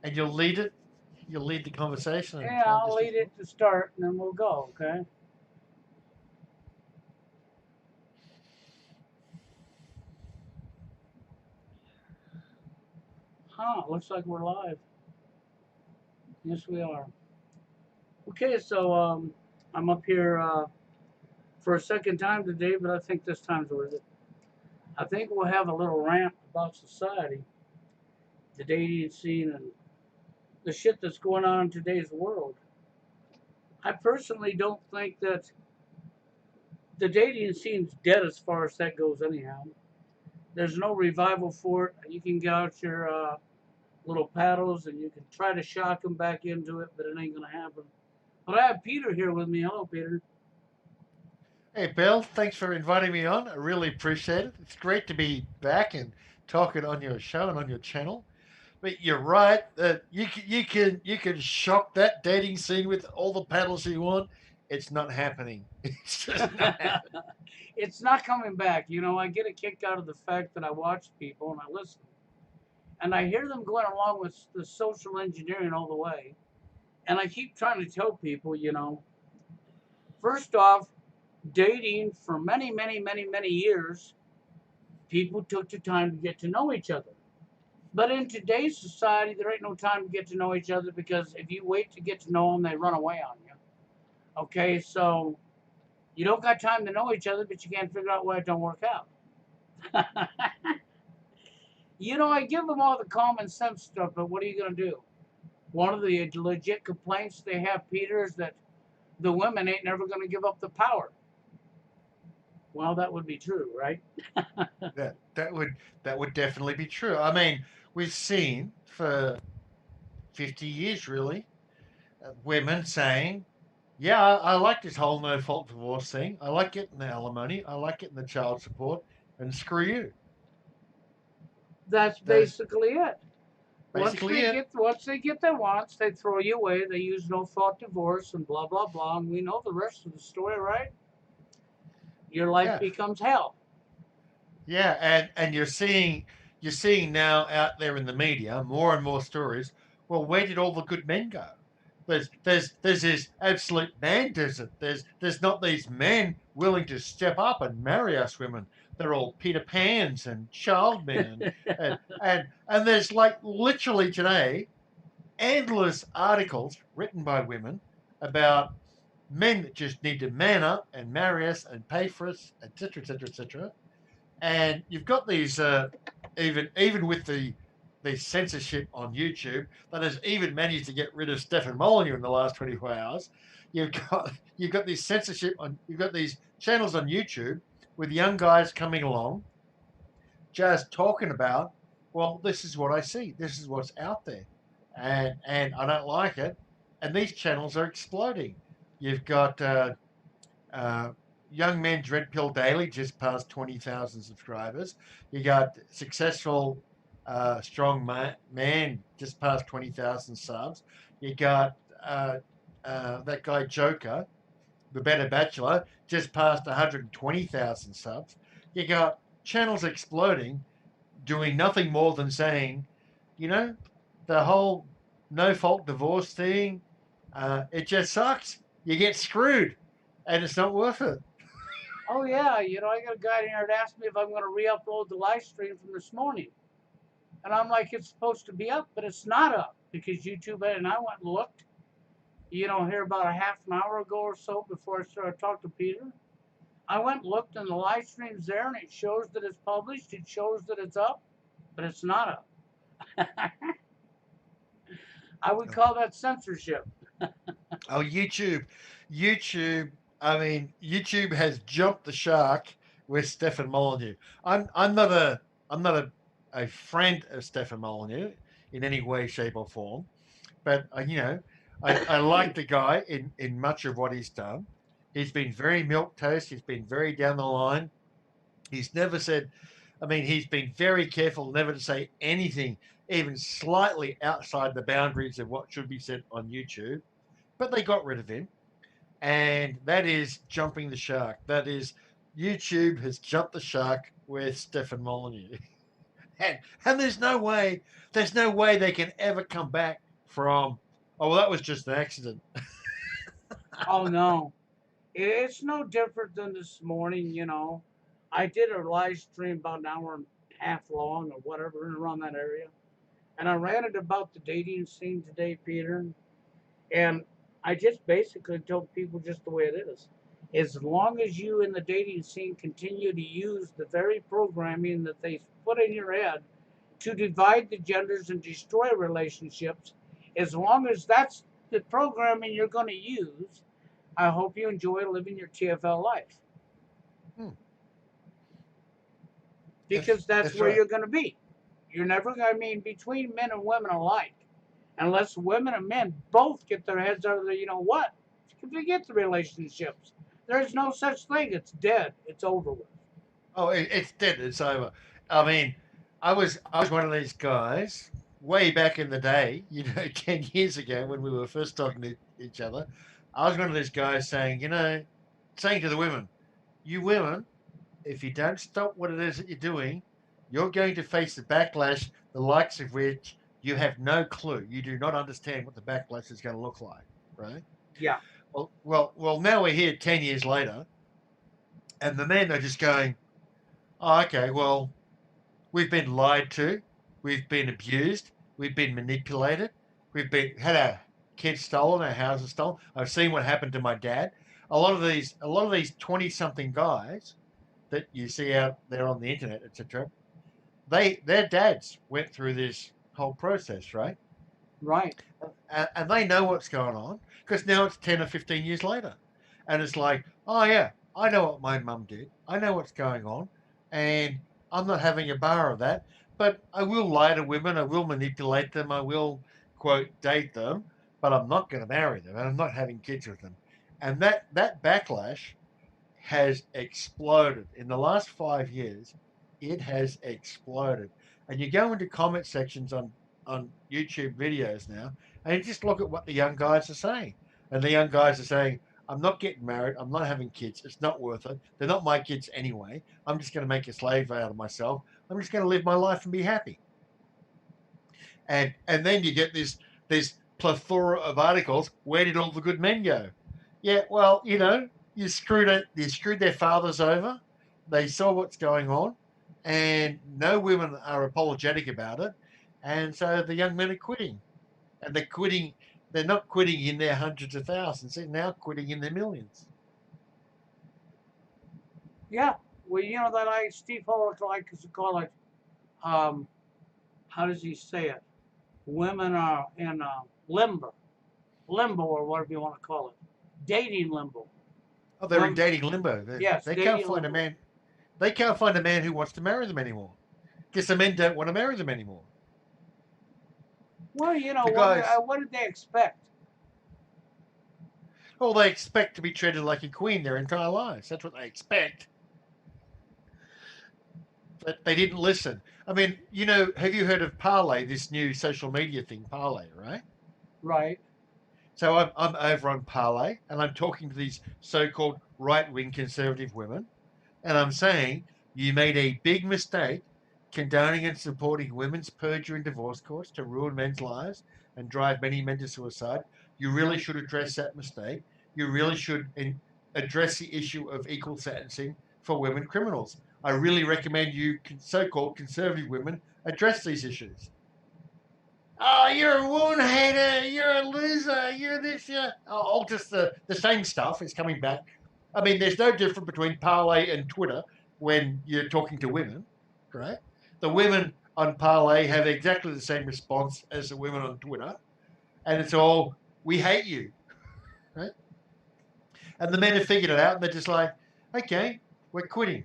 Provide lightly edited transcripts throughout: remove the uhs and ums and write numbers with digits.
And you'll lead it. You'll lead the conversation, and Yeah, I'll I'll just lead respond. it to start, and then we'll go. Okay. Huh? Looks like we're live. Yes, we are. Okay, so I'm up here for a second time today, but I think this time's worth it. I think we'll have a little rant about society, the dating scene, and the shit that's going on in today's world. I personally don't think that the dating scene's dead as far as that goes, anyhow. There's no revival for it. You can get out your little paddles and you can try to shock them back into it, but it ain't going to happen. But I have Peter here with me. Hello, Peter. Hey, Bill, thanks for inviting me on. I really appreciate it. It's great to be back and talking on your show and on your channel. But you're right that you can shock that dating scene with all the paddles you want. It's not happening. It's just not happening. It's not coming back. You know, I get a kick out of the fact that I watch people and I listen. And I hear them going along with the social engineering all the way. And I keep trying to tell people, first off, dating for many, many, many, many years, people took the time to get to know each other. But in today's society, there ain't no time to get to know each other because if you wait to get to know them, they run away on you. Okay, so you don't got time to know each other, but you can't figure out why it don't work out. I give them all the common sense stuff, but what are you going to do? One of the legit complaints they have, Peter, is that the women ain't never going to give up the power. Well, that would be true, right? That would definitely be true. I mean, we've seen for 50 years really women saying, "Yeah, I like this whole no fault divorce thing. I like getting the alimony. I like getting the child support, and screw you." That's That's basically it. Once basically they it. get once they get their wants, they throw you away. They use no fault divorce and blah blah blah. And we know the rest of the story, right? Your life Yeah, becomes hell. yeah, and you're seeing now out there in the media more and more stories. Well, where did all the good men go? There's this absolute man desert. There's not these men willing to step up and marry us women. They're all Peter Pans and child men, and there's like literally today endless articles written by women about men that just need to man up and marry us and pay for us, etc., etc., etc. And you've got these even with the censorship on YouTube that has even managed to get rid of Stefan Molyneux in the last 24 hours. You've got this censorship on you've got these channels on YouTube with young guys coming along just talking about, well, this is what I see, this is what's out there, and I don't like it, and these channels are exploding. You've got uh, Young Men Dread Pill Daily just passed 20,000 subscribers. You got Successful Strong Man just passed 20,000 subs. You got that guy Joker, the Better Bachelor, just passed 120,000 subs. You got channels exploding, doing nothing more than saying, you know, the whole no fault divorce thing, it just sucks. You get screwed and it's not worth it. Oh yeah, I got a guy in here that asked me if I'm going to re-upload the live stream from this morning, and I'm like, it's supposed to be up, but it's not up because YouTube and I went and looked. Here about a half an hour ago or so before I started talking to Peter. I went and looked and the live stream's there and it shows that it's published. It shows that it's up, but it's not up. I would call that censorship. Oh, YouTube. YouTube. I mean, YouTube has jumped the shark with Stefan Molyneux. I'm not a friend of Stefan Molyneux in any way, shape, or form. But I like the guy in much of what he's done. He's been very milk toast. He's been very down the line. He's never said. I mean, he's been very careful never to say anything even slightly outside the boundaries of what should be said on YouTube. But they got rid of him, and that is jumping the shark. That is YouTube has jumped the shark with Stefan Molyneux. And there's no way they can ever come back from, oh, well, that was just an accident. Oh no, it's no different than this morning. I did a live stream about an hour and a half long or whatever around that area, and I ran it about the dating scene today, Peter. And I just basically told people just the way it is. As long as you in the dating scene continue to use the very programming that they put in your head to divide the genders and destroy relationships, as long as that's the programming you're going to use, I hope you enjoy living your TFL life Hmm, because that's that's where right. you're going to be. You're never going to mean between men and women alike, unless women and men both get their heads out of the, what? Forget the relationships. There's no such thing. It's dead. It's over with. Oh, it's dead. It's over. I mean, I was one of these guys way back in the day, 10 years ago when we were first talking to each other. I was one of these guys saying, saying to the women, you women, if you don't stop what it is that you're doing, you're going to face the backlash, the likes of which you have no clue. You do not understand what the backlash is going to look like, right? Yeah. Well. Now we're here 10 years later, and the men are just going, "Oh, okay. Well, we've been lied to, we've been abused, we've been manipulated, we've been had our kids stolen, our houses stolen. I've seen what happened to my dad. A lot of these 20-something guys that you see out there on the internet, etc. Their dads went through this whole process, right? Right. And they know what's going on because now it's 10 or 15 years later, and it's like, oh yeah, I know what my mum did. I know what's going on, and I'm not having a bar of that. But I will lie to women. I will manipulate them. I will quote date them, but I'm not going to marry them, and I'm not having kids with them. And that backlash has exploded in the last 5 years. It has exploded, and you go into comment sections on YouTube videos now, and you just look at what the young guys are saying, and the young guys are saying, "I'm not getting married. I'm not having kids. It's not worth it. They're not my kids anyway. I'm just going to make a slave out of myself. I'm just going to live my life and be happy." And then you get this plethora of articles. Where did all the good men go? Yeah, well, you screwed their fathers over. They saw what's going on, and no women are apologetic about it, and so the young men are quitting, and they're quitting. They're not quitting in their hundreds of thousands. They're now quitting in their millions. Yeah. Well, that Steve Hollick likes to call it. Um, how does he say it? Women are in limbo or whatever you want to call it, dating limbo. Oh, they're in Women, dating limbo. yes, They can't dating find a limbo. man. They can't find a man who wants to marry them anymore. Because the men don't want to marry them anymore. Well, The guys, what did they expect? oh, they expect to be treated like a queen their entire lives. That's what they expect. But they didn't listen. I mean, have you heard of Parlay, this new social media thing, Parlay, right? Right. So I'm over on Parlay and I'm talking to these so called right wing conservative women. And I'm saying you made a big mistake condoning and supporting women's perjury and divorce courts to ruin men's lives and drive many men to suicide. You really should address that mistake. You really should address the issue of equal sentencing for women criminals. I really recommend you, so called conservative women, address these issues. Oh, you're a woman hater. You're a loser. You're this. All just the same stuff is coming back. I mean, there's no difference between Parlay and Twitter when you're talking to women, right? The women on Parlay have exactly the same response as the women on Twitter, and it's all, we hate you, right? And the men have figured it out, and they're just like, okay, we're quitting.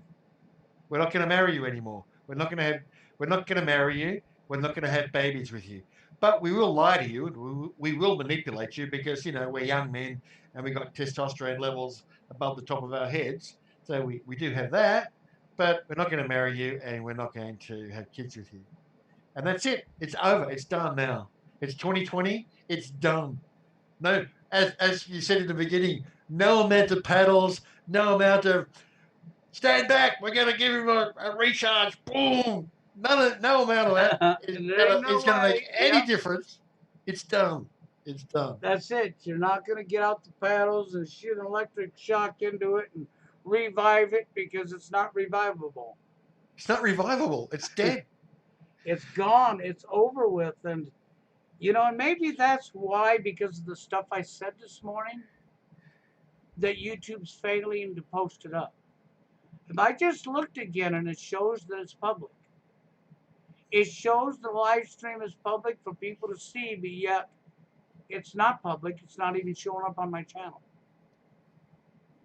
We're not going to marry you anymore. We're not going to marry you. We're not going to have babies with you. But we will lie to you and we will manipulate you because, we're young men and we got testosterone levels above the top of our heads. So we do have that, but we're not going to marry you and we're not going to have kids with you. And that's it. It's over. It's done now. It's 2020. It's done. No, as you said in the beginning, no amount of paddles, no amount of stand back. We're going to give him a recharge. Boom. No amount of that There ain't is no gonna make way. any Yep. difference. It's done. It's done. That's it. You're not going to get out the paddles and shoot an electric shock into it and revive it because it's not revivable. It's not revivable. It's dead. It's gone. It's over with. And, and maybe that's why, because of the stuff I said this morning, that YouTube's failing to post it up. If I just looked again and it shows that it's public, it shows the live stream is public for people to see, but yet it's not public. It's not even showing up on my channel.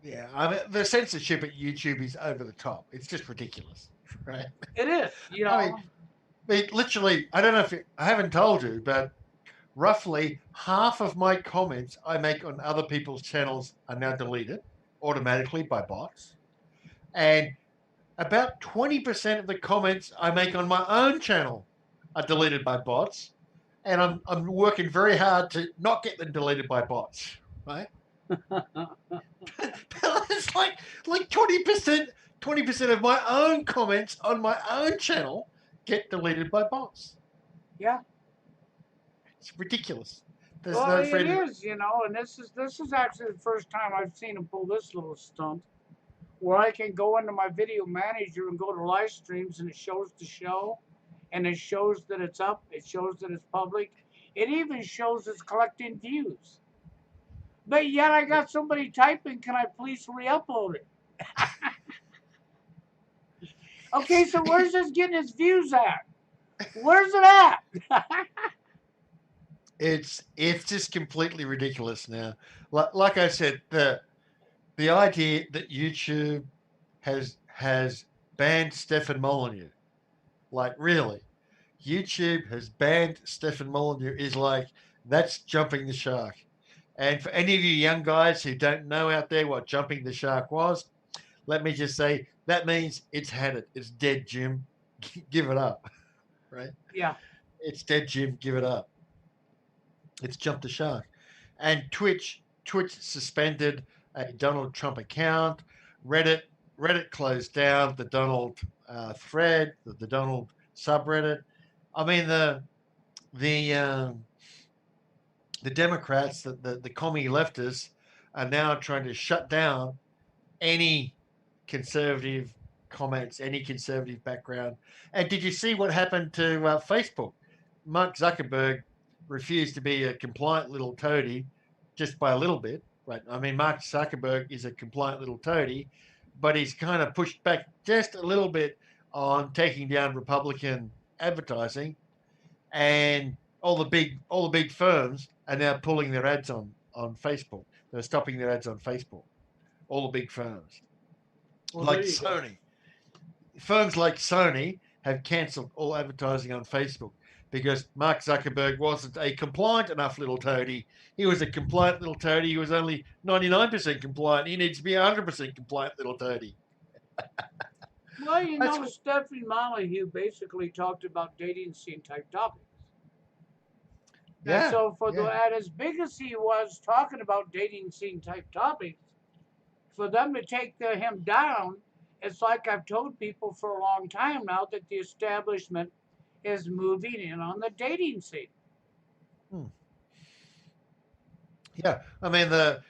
Yeah, I mean the censorship at YouTube is over the top. It's just ridiculous, right? It is, I mean, literally, I don't know if I haven't told you, but roughly half of my comments I make on other people's channels are now deleted automatically by bots, and about 20% of the comments I make on my own channel are deleted by bots, and I'm working very hard to not get them deleted by bots, right? It's like 20% of my own comments on my own channel get deleted by bots. yeah. It's ridiculous. There's Well, no it freedom. is, and this is actually the first time I've seen him pull this little stunt, where I can go into my video manager and go to live streams, and it shows the show, and it shows that it's up, it shows that it's public, it even shows it's collecting views. But yet I got somebody typing, "Can I please re-upload it?" Okay, so where's this getting its views at? Where's it at? It's just completely ridiculous now. Like I said, the idea that YouTube has banned Stefan Molyneux, like really, YouTube has banned Stefan Molyneux is like that's jumping the shark. And for any of you young guys who don't know out there what jumping the shark was, let me just say that means it's had it. It's dead, Jim. Give it up, right? Yeah. It's dead, Jim. Give it up. It's jumped the shark. And Twitch suspended a Donald Trump account. Reddit Reddit closed down the Donald thread, the Donald subreddit. I mean the the Democrats, the commie leftists, are now trying to shut down any conservative comments, any conservative background. And did you see what happened to Facebook? Mark Zuckerberg refused to be a compliant little toady just by a little bit. Right? I mean, Mark Zuckerberg is a compliant little toady, but he's kind of pushed back just a little bit on taking down Republican advertising, and all the big firms are now pulling their ads on Facebook. They're stopping their ads on Facebook. All the big firms, Well, like there you go. Sony, firms like Sony have cancelled all advertising on Facebook because Mark Zuckerberg wasn't a compliant enough little toady. He was a compliant little toady. He was only 99% compliant. He needs to be 100% compliant little toady. Well, That's what, Stephanie Montague basically talked about dating scene type topics. And yeah, so, yeah. and as big as he was talking about dating scene type topics, for them to take him down, it's like I've told people for a long time now that the establishment is moving in on the dating scene. Hmm. Yeah, I mean the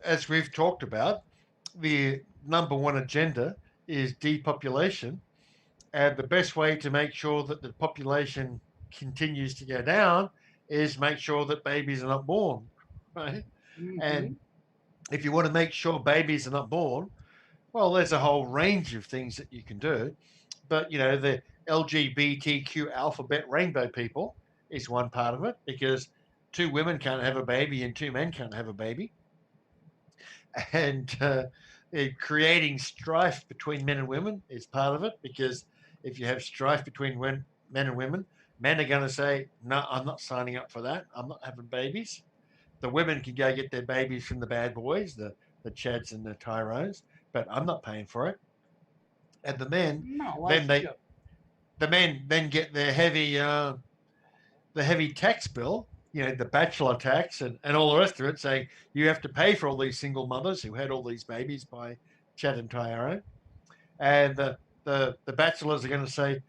as we've talked about, the number one agenda is depopulation, and the best way to make sure that the population continues to go down is make sure that babies are not born, right? Mm-hmm. And if you want to make sure babies are not born, well, there's a whole range of things that you can do. But the LGBTQ alphabet rainbow people is one part of it because two women can't have a baby and two men can't have a baby, and creating strife between men and women is part of it because if you have strife between men and women, men are going to say, "No, I'm not signing up for that. I'm not having babies." The women can go get their babies from the bad boys, the Chads and the Tyrones, but I'm not paying for it. And No, why then should they you? the men then get their heavy tax bill, the bachelor tax and all the rest of it, saying you have to pay for all these single mothers who had all these babies by Chad and Tyrone. And the bachelors are going to say,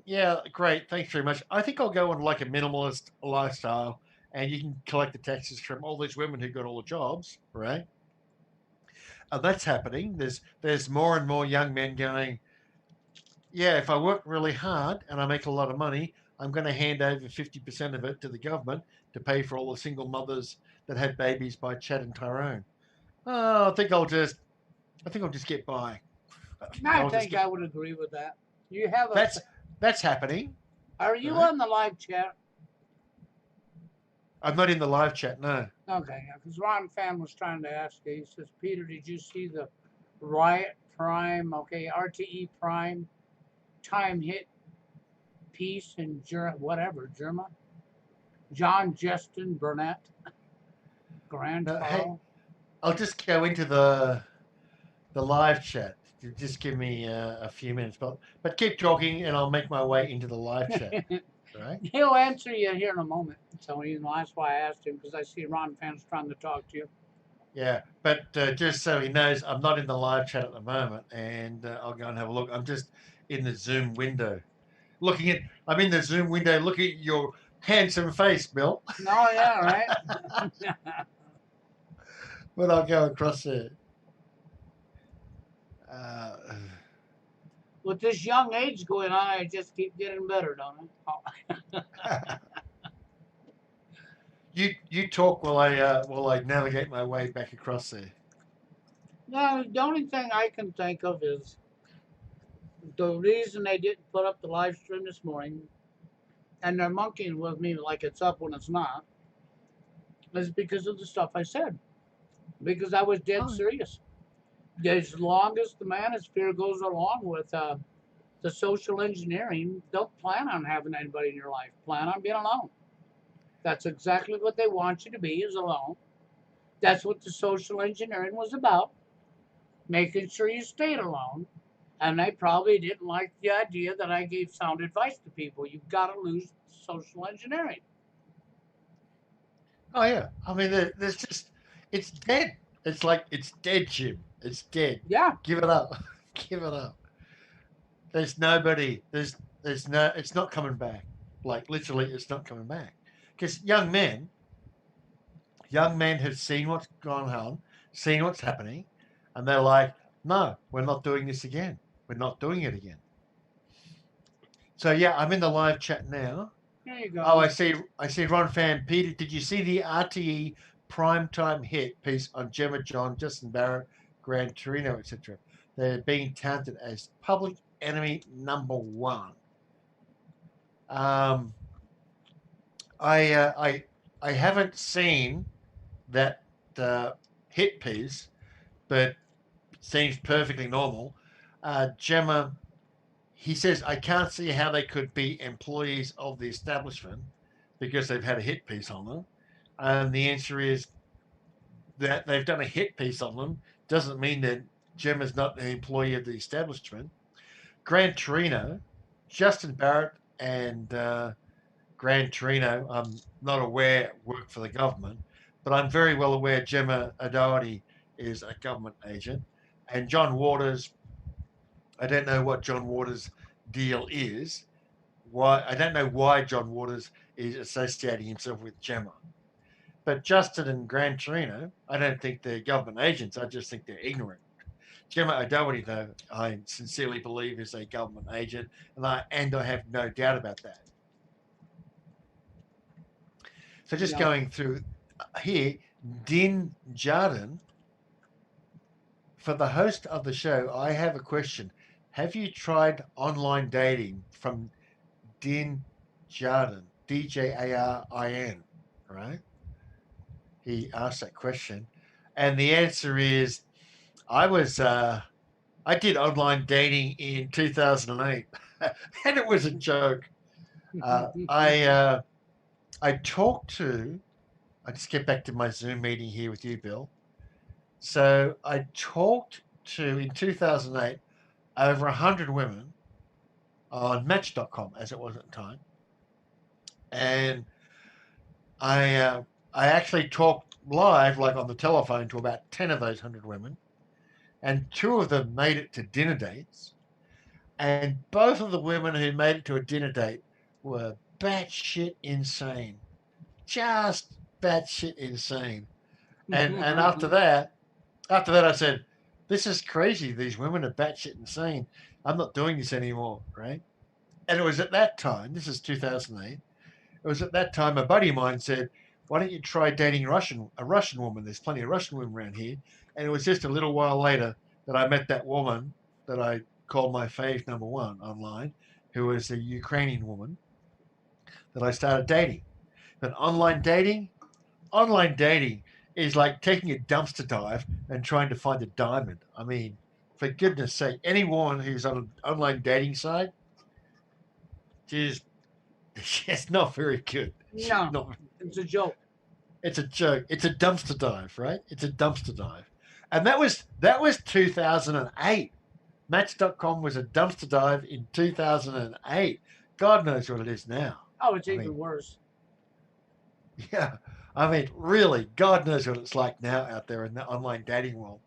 Yeah, great. Thanks very much. I think I'll go on like a minimalist lifestyle, and you can collect the taxes from all these women who got all the jobs, right? And that's happening. There's more and more young men going, yeah, if I work really hard and I make a lot of money, I'm going to hand over 50% of it to the government to pay for all the single mothers that had babies by Chad and Tyrone. Oh, I think I'll just get by. I think I I'll just think get. I would agree with that. You have a. That's happening, Are you right? on the live chat? I'm not in the live chat, no. Okay, because Ron Fan was trying to ask you. He says, Peter, did you see the Riot Prime? Okay, RTE Prime time hit piece in whatever German. John Justin Burnett, Grand No, hey, Carl. I'll just go into the live chat. Just give me a few minutes, but keep talking, and I'll make my way into the live chat. Right? He'll answer you here in a moment. So that's why I asked him because I see Ron Fan's trying to talk to you. Yeah, but just so he knows, I'm not in the live chat at the moment, and I'll go and have a look. I'm just in the Zoom window, looking at. I'm in the Zoom window, looking at your handsome face, Bill. Oh yeah, right. But I'll go across there. Uh, With this young age going on, I just keep getting better, don't I? you talk while I navigate my way back across there. No, the only thing I can think of is the reason they didn't put up the live stream this morning, and they're monkeying with me like it's up when it's not, is because of the stuff I said. Because I was dead Oh, serious. As long as the manosphere goes along with the social engineering, don't plan on having anybody in your life. Plan on being alone. That's exactly what they want you to be, is alone. That's what the social engineering was about, making sure you stayed alone. And they probably didn't like the idea that I gave sound advice to people. You've got to lose social engineering. oh yeah. I mean, there's just it's dead. It's like it's dead, Jim. It's dead. Yeah, Give it up. Give it up. There's nobody. There's no. It's not coming back. Like literally, it's not coming back. Because young men have seen what's gone on, seen what's happening, and they're like, no, we're not doing this again. We're not doing it again. So yeah, I'm in the live chat now. there you Oh, go. I see Ron Fan. Peter, did you see the RTE primetime hit piece on Gemma John, Justin Barrett, Gran Torino, etc.? They're being touted as public enemy number one. Um, I, uh, I, I haven't seen that uh, hit piece, but it seems perfectly normal. Gemma, he says, I can't see how they could be employees of the establishment because they've had a hit piece on them. And the answer is that they've done a hit piece on them doesn't mean that Gemma's not an employee of the establishment. Gran Torino, Justin Barrett and Gran Torino, I'm not aware work for the government, but I'm very well aware Gemma O'Doherty is a government agent. And John Waters, I don't know what John Waters' deal is. Why I don't know why John Waters is associating himself with Gemma. But Justin and Gran Torino, I don't think they're government agents. I just think they're ignorant. Gemma O'Doherty, though, I sincerely believe is a government agent, and I have no doubt about that. So just Yep. going through here, Din Jardin, for the host of the show, I have a question. Have you tried online dating from Din Jardin, Djarin, right? He asked that question. And the answer is I was I did online dating in 2008 and it was a joke. I I talked to I just get back to my Zoom meeting here with you, Bill. So I talked to in 2008 over 100 women on Match.com as it was at the time, and I uh, I actually talked live, like on the telephone, to about 10 of those 100 women, and two of them made it to dinner dates, and both of the women who made it to a dinner date were batshit insane, just batshit insane. And after that, I said, "This is crazy. These women are batshit insane. I'm not doing this anymore." Right? And it was at that time. This is 2008. It was at that time a buddy of mine said, "Why don't you try dating a Russian woman? There's plenty of Russian women around here." And it was just a little while later that I met that woman that I called my fave number one online, who was a Ukrainian woman that I started dating. But online dating is like taking a dumpster dive and trying to find a diamond. I mean, for goodness sake, anyone who's on an online dating site, just she's not very good. She's No, not. it's a joke. It's a joke. It's a dumpster dive, right? It's a dumpster dive, and that was 2008. Match.com was a dumpster dive in 2008. God knows what it is now. Oh, it's I mean, even worse. yeah. I mean, really, God knows what it's like now out there in the online dating world.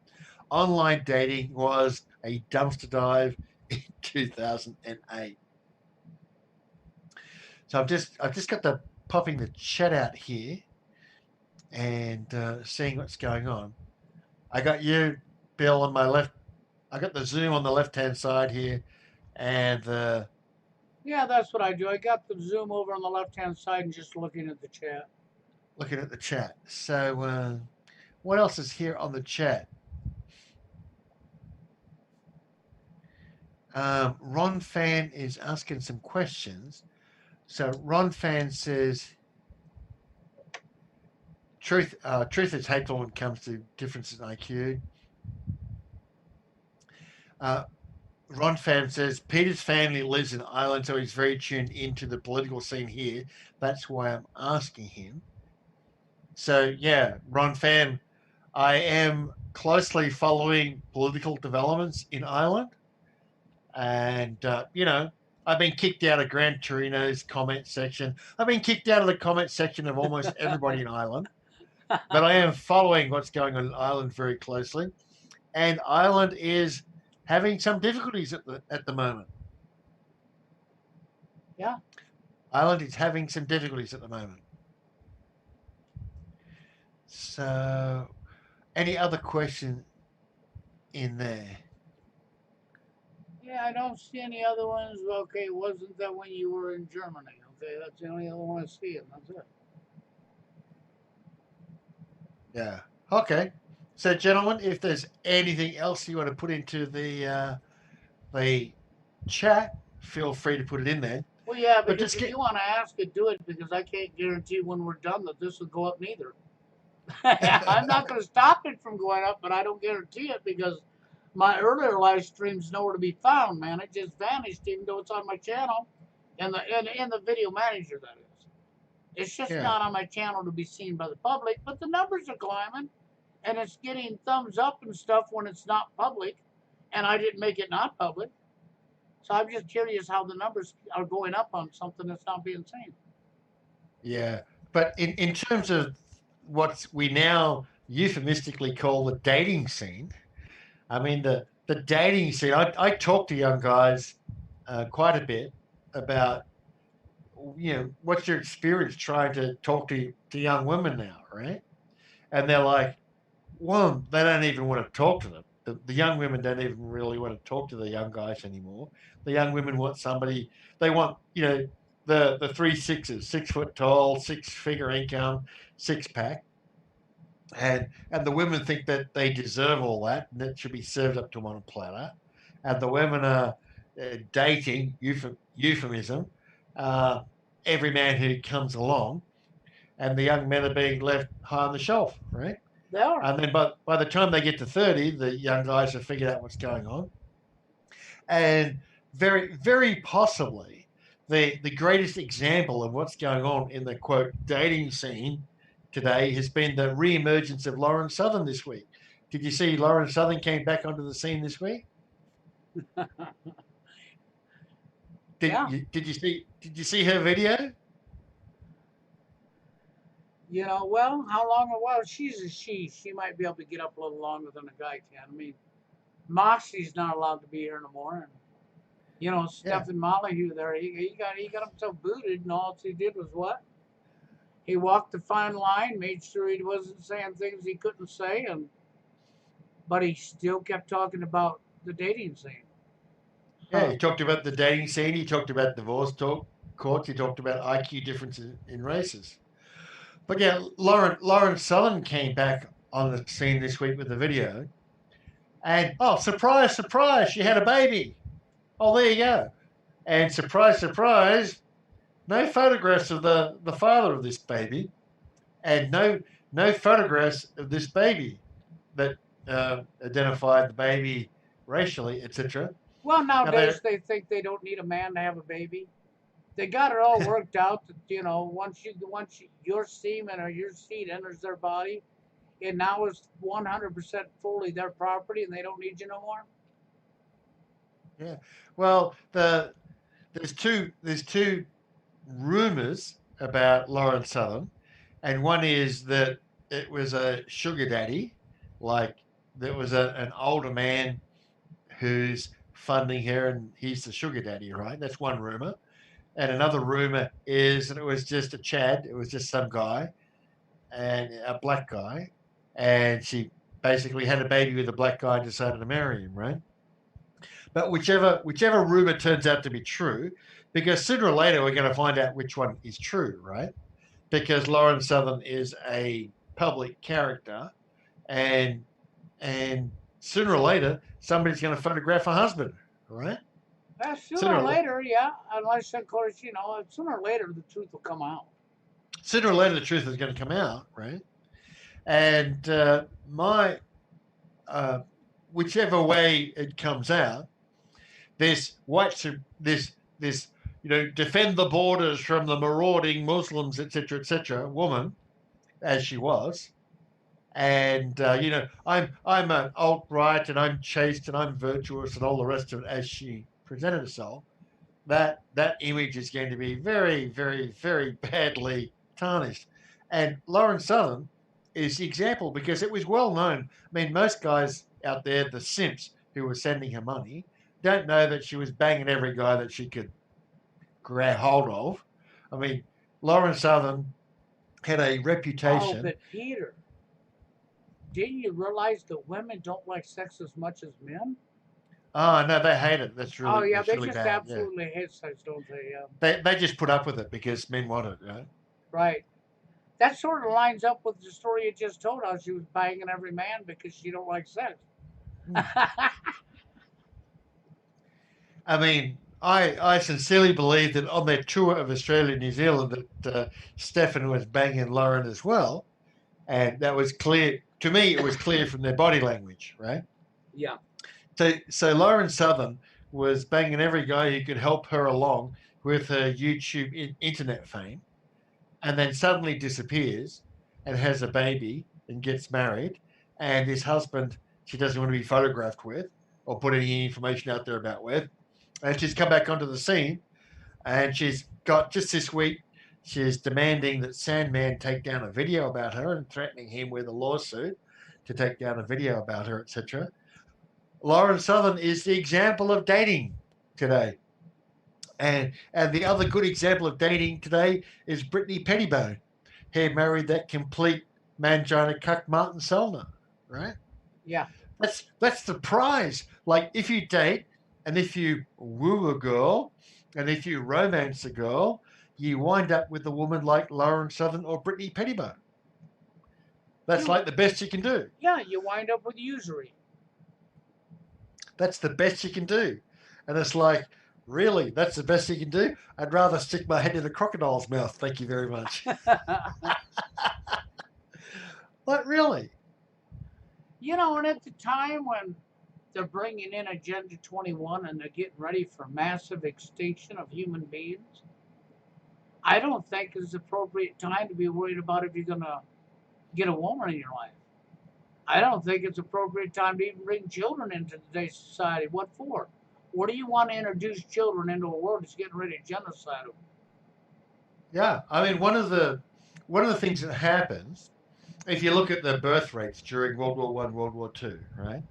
Online dating was a dumpster dive in 2008. So I've just got the popping the chat out here and seeing what's going on. I got you, Bill, on my left. I got the Zoom on the left hand side here, and Yeah, that's what I do. I got the Zoom over on the left hand side and just looking at the chat. looking at the chat. So what else is here on the chat? Ron Fan is asking some questions. So Ron Fan says, truth is hateful when it comes to differences in IQ. Uh, Ron Fan says Peter's family lives in Ireland, so he's very tuned into the political scene here. That's why I'm asking him. So yeah, Ron Fan, I am closely following political developments in Ireland, and I've been kicked out of Gran Torino's comment section. I've been kicked out of the comment section of almost everybody in Ireland, but I am following what's going on in Ireland very closely, and Ireland is having some difficulties at the moment. Yeah. Ireland is having some difficulties at the moment. So, any other question in there? Yeah, I don't see any other ones. Okay, wasn't that when you were in Germany? Okay, that's the only other one I see, and that's it. Yeah. Okay. So, gentlemen, if there's anything else you want to put into the chat, feel free to put it in there. Well, yeah, But because just if get you want to ask it, do it because I can't guarantee when we're done that this will go up neither. I'm not going to stop it from going up, but I don't guarantee it because my earlier live stream's nowhere to be found, man. It just vanished, even though it's on my channel, and the video manager that is. It's just yeah, not on my channel to be seen by the public, but the numbers are climbing, and it's getting thumbs up and stuff when it's not public, and I didn't make it not public. So I'm just curious how the numbers are going up on something that's not being seen. yeah. But in terms of what we now euphemistically call the dating scene, I mean the dating scene. I talk to young guys quite a bit about what's your experience trying to talk to young women now, right? And they're like, one, they don't even want to talk to them. The young women don't even really want to talk to the young guys anymore. The young women want somebody. They want the three sixes: 6 foot tall, six-figure income, six pack, and the women think that they deserve all that and that should be served up to them on a platter. And the women are dating euphemism. Uh, every man who comes along, and the young men are being left high on the shelf, right? They are. And then by the time they get to 30, the young guys have figured out what's going on. And very, very possibly the greatest example of what's going on in the quote dating scene today has been the re-emergence of Lauren Southern this week. Did you see Lauren Southern came back onto the scene this week? Did Yeah. you see her video? Well, how long? Well, she's a she. She might be able to get up a little longer than a guy can. I mean, Moxie's not allowed to be here no more. And You know, Yeah, Stephen Molyneux there, he got himself booted, and all he did was what? He walked the fine line, made sure he wasn't saying things he couldn't say, and but he still kept talking about the dating scene. yeah. Huh. He talked about the dating scene. He talked about courts. He talked about IQ differences in races. But yeah, Lauren Southern came back on the scene this week with a video, and oh, surprise, surprise, she had a baby. Oh, there you go. And surprise, surprise, no photographs of the father of this baby, and no photographs of this baby that identified the baby racially, etc. Well, Now they nowadays they think they don't need a man to have a baby. They got it all worked out that your semen or your seed enters their body, it now is 100% fully their property, and they don't need you no more. yeah. Well, there's two rumors about Lauren Southern, and one is that it was a sugar daddy, like there was an older man who's funding her, and he's the sugar daddy, right? That's one rumor. And another rumor is that it was just a Chad. It was just some guy and a black guy, and she basically had a baby with a black guy and decided to marry him, right? But whichever rumor turns out to be true, because sooner or later we're going to find out which one is true, right? Because Lauren Southern is a public character, and and sooner or later somebody's going to photograph her husband, right? Sooner Sooner or or later, yeah. Unless, of course, sooner or later the truth will come out. sooner or later the truth is going to come out, right? And my uh, whichever way it comes out, this this defend the borders from the marauding Muslims, etc., woman as she was, and I'm an alt right and I'm chaste and I'm virtuous and all the rest of it as she presented herself. That image is going to be very, very, very badly tarnished. And Lauren Southern is the example because it was well known. I mean, most guys out there, the simps who were sending her money, don't know that she was banging every guy that she could grab hold of. I mean, Lauren Southern had a Oh, reputation. but Peter, didn't you realize that women don't like sex as much as men? Oh no, they hate it. Oh yeah, That's they really just bad. Yeah, absolutely hate sex, don't they? they just put up with it because men want it. Right? Right. That sort of lines up with the story you just told, how she was banging every man because she don't like sex. Hmm. I mean, I sincerely believe that on their tour of Australia and New Zealand that Stefan was banging Lauren as well, and that was clear to me. It was clear from their body language, right? Yeah. So Lauren Southern was banging every guy who could help her along with her YouTube internet fame, and then suddenly disappears and has a baby and gets married, and his husband she doesn't want to be photographed with or put any information out there about with, and she's come back onto the scene, and she's got just this week. She's demanding that Sandman take down a video about her and threatening him with a lawsuit to take down a video about her, etc. Lauren Southern is the example of dating today. And the other good example of dating today is Brittany Pettibone, who married that complete mangina cuck Martin Selner, right? Yeah. That's the prize. Like if you date and if you woo a girl and if you romance a girl, you wind up with a woman like Lauren Southern or Brittany Pettibone. That's You like the best you can do. yeah, you wind up with usury. That's the best you can do. And it's like, really, that's the best you can do? I'd rather stick my head in a crocodile's mouth. Thank you very much. Like, really? And at the time when they're bringing in Agenda 21 and they're getting ready for massive extinction of human beings, I don't think it's appropriate time to be worried about if you're going to get a woman in your life. I don't think it's appropriate time to even bring children into today's society. What for? What do you want to introduce children into a world that's getting ready to genocide them? Yeah. I mean, one of the things that happens if you look at the birth rates during World War One, World War Two, right,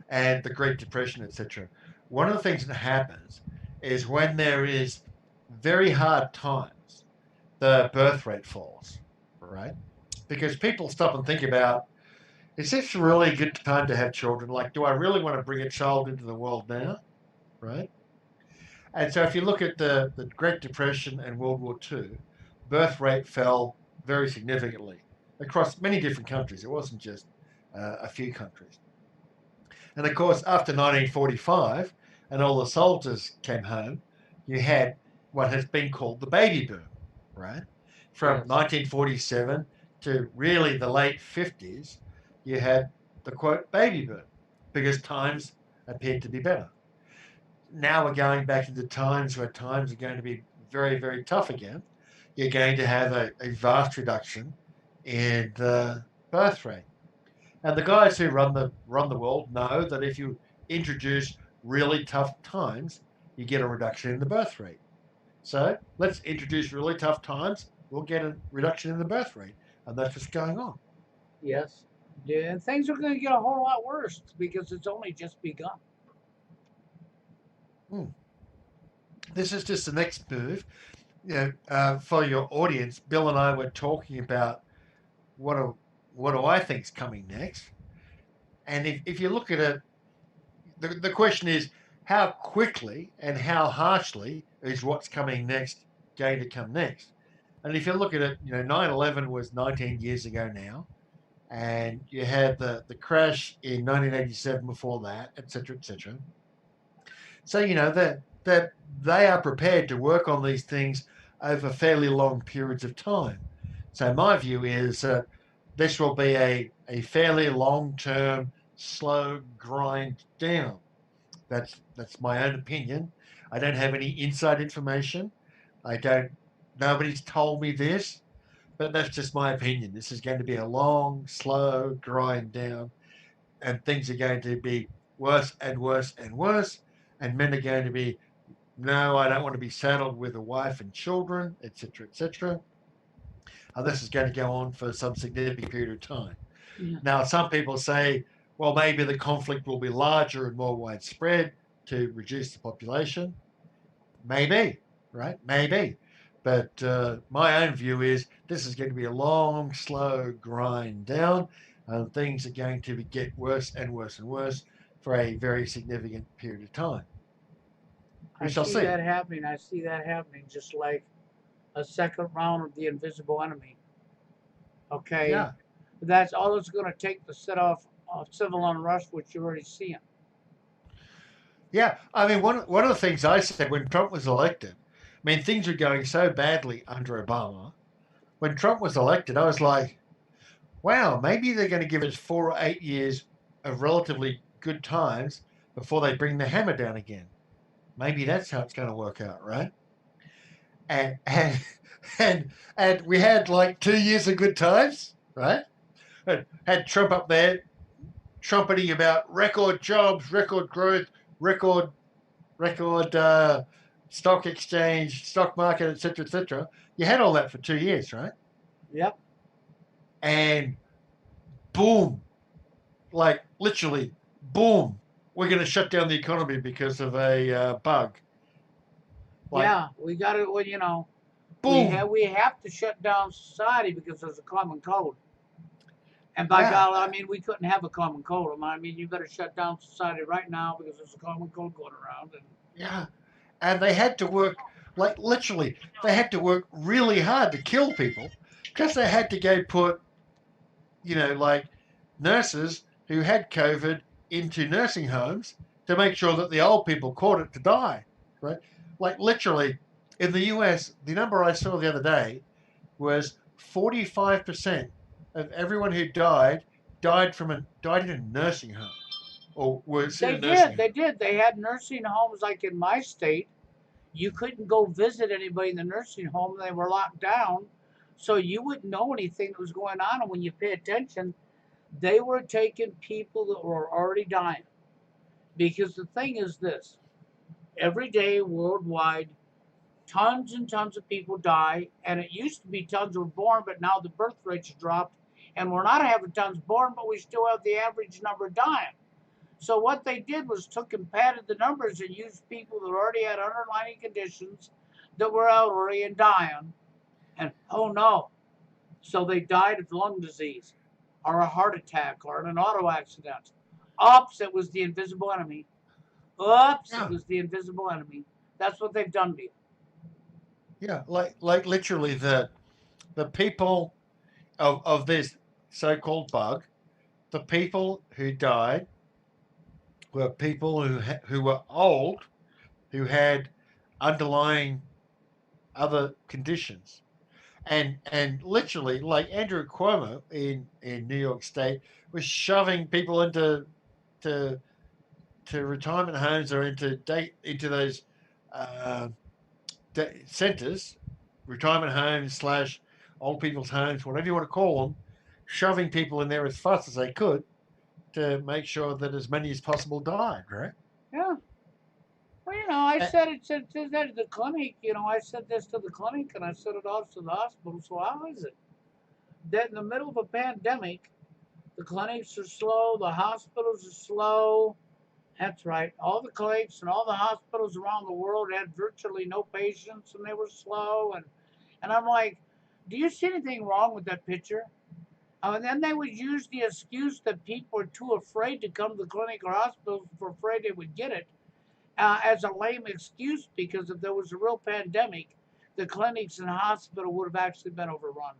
and the Great Depression, etc. one of the things that happens is when there is very hard times, the birth rate falls, right? Because people stop and think about, is this really a good time to have children? Like, do I really want to bring a child into the world now, right? And so if you look at the Great Depression and World War II, birth rate fell very significantly across many different countries. It wasn't just a few countries. And of course, after 1945 and all the soldiers came home, you had what has been called the baby boom, right? From Yes. 1947 to really the late 50s, you had the quote baby boom because times appeared to be better. Now we're going back into times where times are going to be very, very tough again. You're going to have a vast reduction in the birth rate. And the guys who run the world know that if you introduce really tough times, you get a reduction in the birth rate. So let's introduce really tough times. We'll get a reduction in the birth rate, and that's what's going on. Yes. Yeah, and things are going to get a whole lot worse because it's only just begun. Hmm. This is just the next move. For your audience, Bill and I were talking about what do, what do I think is coming next. And if you look at it, the question is how quickly and how harshly is what's coming next going to come next? And if you look at it, 9/11 was 19 years ago now, and you had the crash in 1987 before that, et cetera, et cetera. So, that they are prepared to work on these things over fairly long periods of time. So my view is that this will be a fairly long term, slow grind down. That's my own opinion. I don't have any inside information. I don't. Nobody's told me this, but that's just my opinion. This is going to be a long, slow grind down, and things are going to be worse and worse and worse. And men are going to be, no, I don't want to be saddled with a wife and children, etc., etc. This is going to go on for some significant period of time. Yeah. Now, some people say, well, maybe the conflict will be larger and more widespread to reduce the population. Maybe, right? Maybe. But my own view is this is going to be a long, slow grind down, and things are going to get worse and worse and worse for a very significant period of time. We I shall see see. that happening. I see that happening just like a second round of the invisible enemy. Okay. Yeah. That's all it's going to take to set off civil unrest, which you're already seeing. Yeah. I mean, one of the things I said when Trump was elected, I mean, things were going so badly under Obama. When Trump was elected, I was like, wow, maybe they're going to give us 4 or 8 years of relatively good times before they bring the hammer down again. Maybe that's how it's going to work out, right? And and and we had like 2 years of good times, right? And had Trump up there trumpeting about record jobs, record growth, record stock exchange, stock market, etc., etc. You had all that for 2 years, right? Yep. And boom, like literally, boom, we're going to shut down the economy because of a bug. Like, Yeah. We got to, well, you know, boom, we have to shut down society because there's a common code. And by yeah, God, I mean, we couldn't have a common code. I mean, you better shut down society right now because there's a common code going around. And yeah. And they had to work, like literally, they had to work really hard to kill people because they had to go put, like nurses who had COVID into nursing homes to make sure that the old people caught it to die, right? Like literally, in the US, the number I saw the other day was 45% of everyone who died in a nursing home or was in a they nursing did. home. They did. They had nursing homes like in my state. You couldn't go visit anybody in the nursing home. They were locked down. So you wouldn't know anything that was going on. And when you pay attention, they were taking people that were already dying. Because the thing is this every day worldwide, tons and tons of people die. And it used to be tons were born, but now the birth rate's dropped. And we're not having tons born, but we still have the average number dying. So what they did was took and padded the numbers and used people that already had underlying conditions that were elderly and dying. And oh no, so they died of lung disease or a heart attack or in an auto accident. Oops, it was the invisible enemy. Oops, it Yeah, was the invisible enemy. That's what they've done to you. yeah, like literally the people of this so-called bug, the people who died were people who were old, who had underlying other conditions. And literally, like Andrew Cuomo in New York State was shoving people to to retirement homes or into those uh, centres, retirement homes slash old people's homes, whatever you want to call them, shoving people in there as fast as they could to make sure that as many as possible died. Right? Yeah. Well, I Uh, said it at the clinic. I said this to the clinic and I said it off to the hospital. So how is it that in the middle of a pandemic, the clinics are slow, the hospitals are slow? That's right. All the clinics and all the hospitals around the world had virtually no patients and they were slow. And I'm like, do you see anything wrong with that picture? And then they would use the excuse that people are too afraid to come to the clinic or hospitals for afraid they would get it as a lame excuse because if there was a real pandemic, the clinics and hospital would have actually been overrun.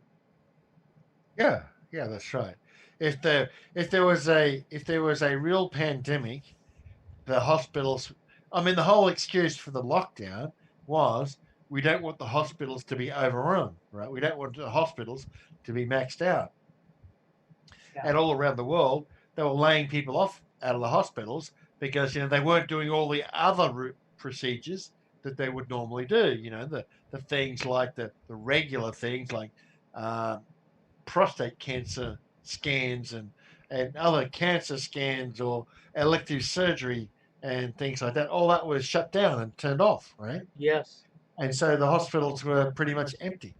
yeah, yeah, that's right. If there was a real pandemic, the hospitals. I mean, the whole excuse for the lockdown was we don't want the hospitals to be overrun, right? We don't want the hospitals to be maxed out. Yeah. And all around the world, they were laying people off out of the hospitals because they weren't doing all the other procedures that they would normally do. The things like the regular things like uh, prostate cancer scans and other cancer scans or elective surgery and things like that. All that was shut down and turned off, right? Yes. And so the hospitals were pretty much empty.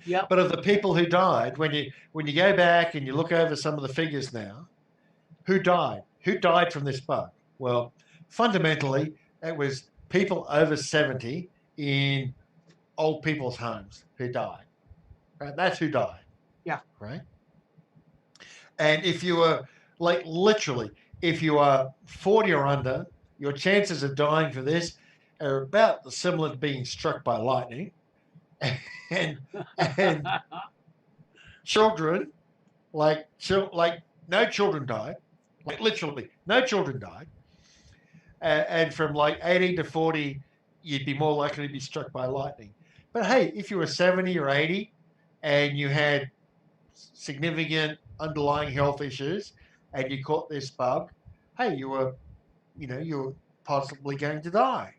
Yep. But of the people who died, when you go back and you look over some of the figures now, who died? Who died from this bug? Well, fundamentally, it was people over 70 in old people's homes who died. Right? That's who died, Yeah. right? And if you were like literally, if you are 40 or under, your chances of dying for this are about similar to being struck by lightning. And and children, like no children died, like literally no children died. And from like 18 to 40, you'd be more likely to be struck by lightning. But hey, if you were 70 or 80 and you had significant underlying health issues and you caught this bug, hey, you're possibly going to die,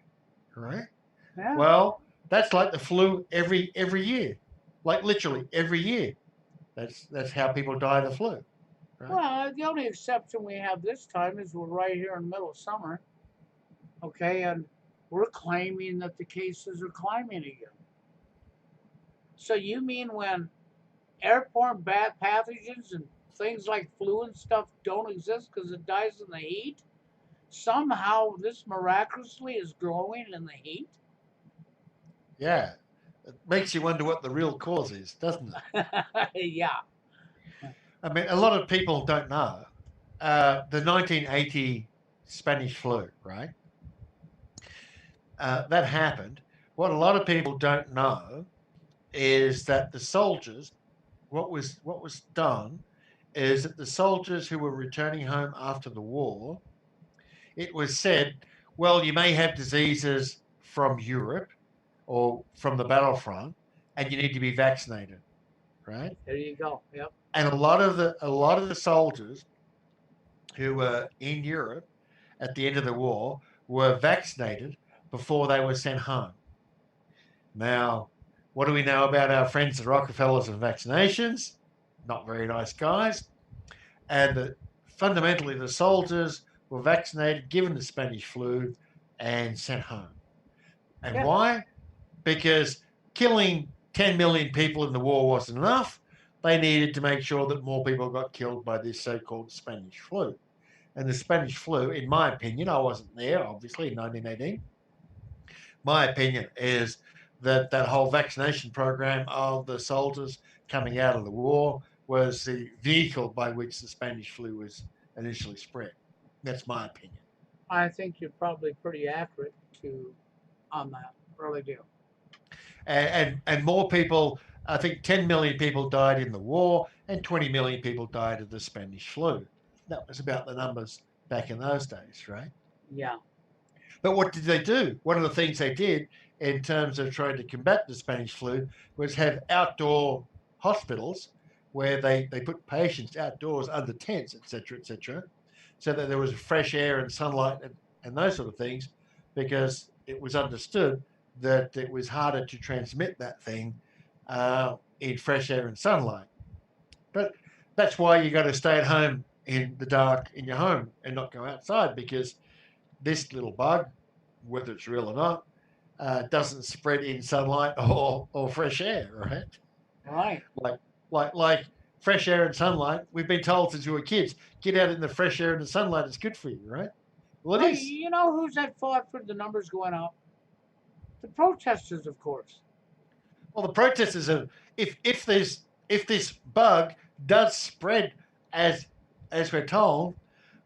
right? Yeah. Well, that's like the flu every year, like literally every year. That's how people die of the flu, right? Well, the only exception we have this time is we're right here in the middle of summer, okay, and we're claiming that the cases are climbing again. So you mean when airborne bad pathogens and things like flu and stuff don't exist because it dies in the heat? Somehow this miraculously is growing in the heat? Yeah, it makes you wonder what the real cause is, doesn't it? Yeah. I mean, a lot of people don't know the 1980 Spanish flu, right? That happened. What a lot of people don't know is that the soldiers, what was done, is that the soldiers who were returning home after the war, it was said, well, you may have diseases from Europe or from the battlefront, and you need to be vaccinated, right? There you go. Yep. And a lot of the soldiers who were in Europe at the end of the war were vaccinated before they were sent home. Now, what do we know about our friends the Rockefellers and vaccinations? Not very nice guys. And fundamentally, the soldiers were vaccinated, given the Spanish flu, and sent home. And Yeah. why? Because killing 10 million people in the war wasn't enough. They needed to make sure that more people got killed by this so called Spanish flu. And the Spanish flu, in my opinion, I wasn't there, obviously, in 1918. My opinion is that that whole vaccination program of the soldiers coming out of the war was the vehicle by which the Spanish flu was initially spread. That's my opinion. I think you're probably pretty accurate to on that. Really do. And more people, I think 10 million people died in the war and 20 million people died of the Spanish flu. That was about the numbers back in those days, right? Yeah. But what did they do? One of the things they did in terms of trying to combat the Spanish flu was have outdoor hospitals where they put patients outdoors under tents, etc., so that there was fresh air and sunlight and those sort of things, because it was understood that it was harder to transmit that thing in fresh air and sunlight. But that's why you got to stay at home in the dark in your home and not go outside, because this little bug, whether it's real or not, doesn't spread in sunlight or fresh air, right? Right. Like like fresh air and sunlight. We've been told since we were kids, get out in the fresh air and the sunlight. It's good for you, right? Well, it Right. is. You know who's at fault for the numbers going up? The protesters, of course. Well, the protesters are, if this bug does spread as as we're told,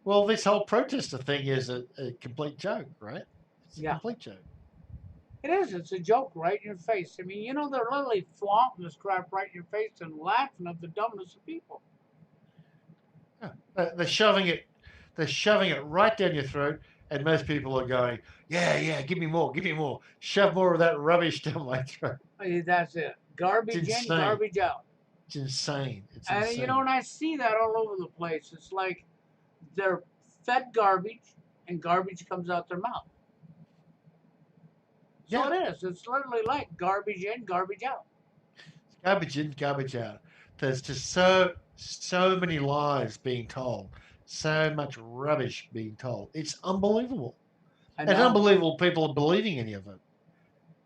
well, this whole protester thing is a complete joke, right? It's a Yeah. complete joke. It is. It's a joke right in your face. I mean, you know, they're literally flaunting this crap right in your face and laughing at the dumbness of people. Yeah. They're shoving it. They're shoving it right down your throat, and most people are going, "Yeah, yeah, give me more, give me more. Shove more of that rubbish down my throat." That's it. It's Garbage in, insane. garbage out. It's insane. It's And you know, insane. and I see that all over the place. It's like they're fed garbage, and garbage comes out their mouth. So Yeah, it is. It's literally like garbage in, garbage out. garbage in, garbage out. There's just so many lies being told, so much rubbish being told. It's unbelievable. I It's know. unbelievable people are believing any of it.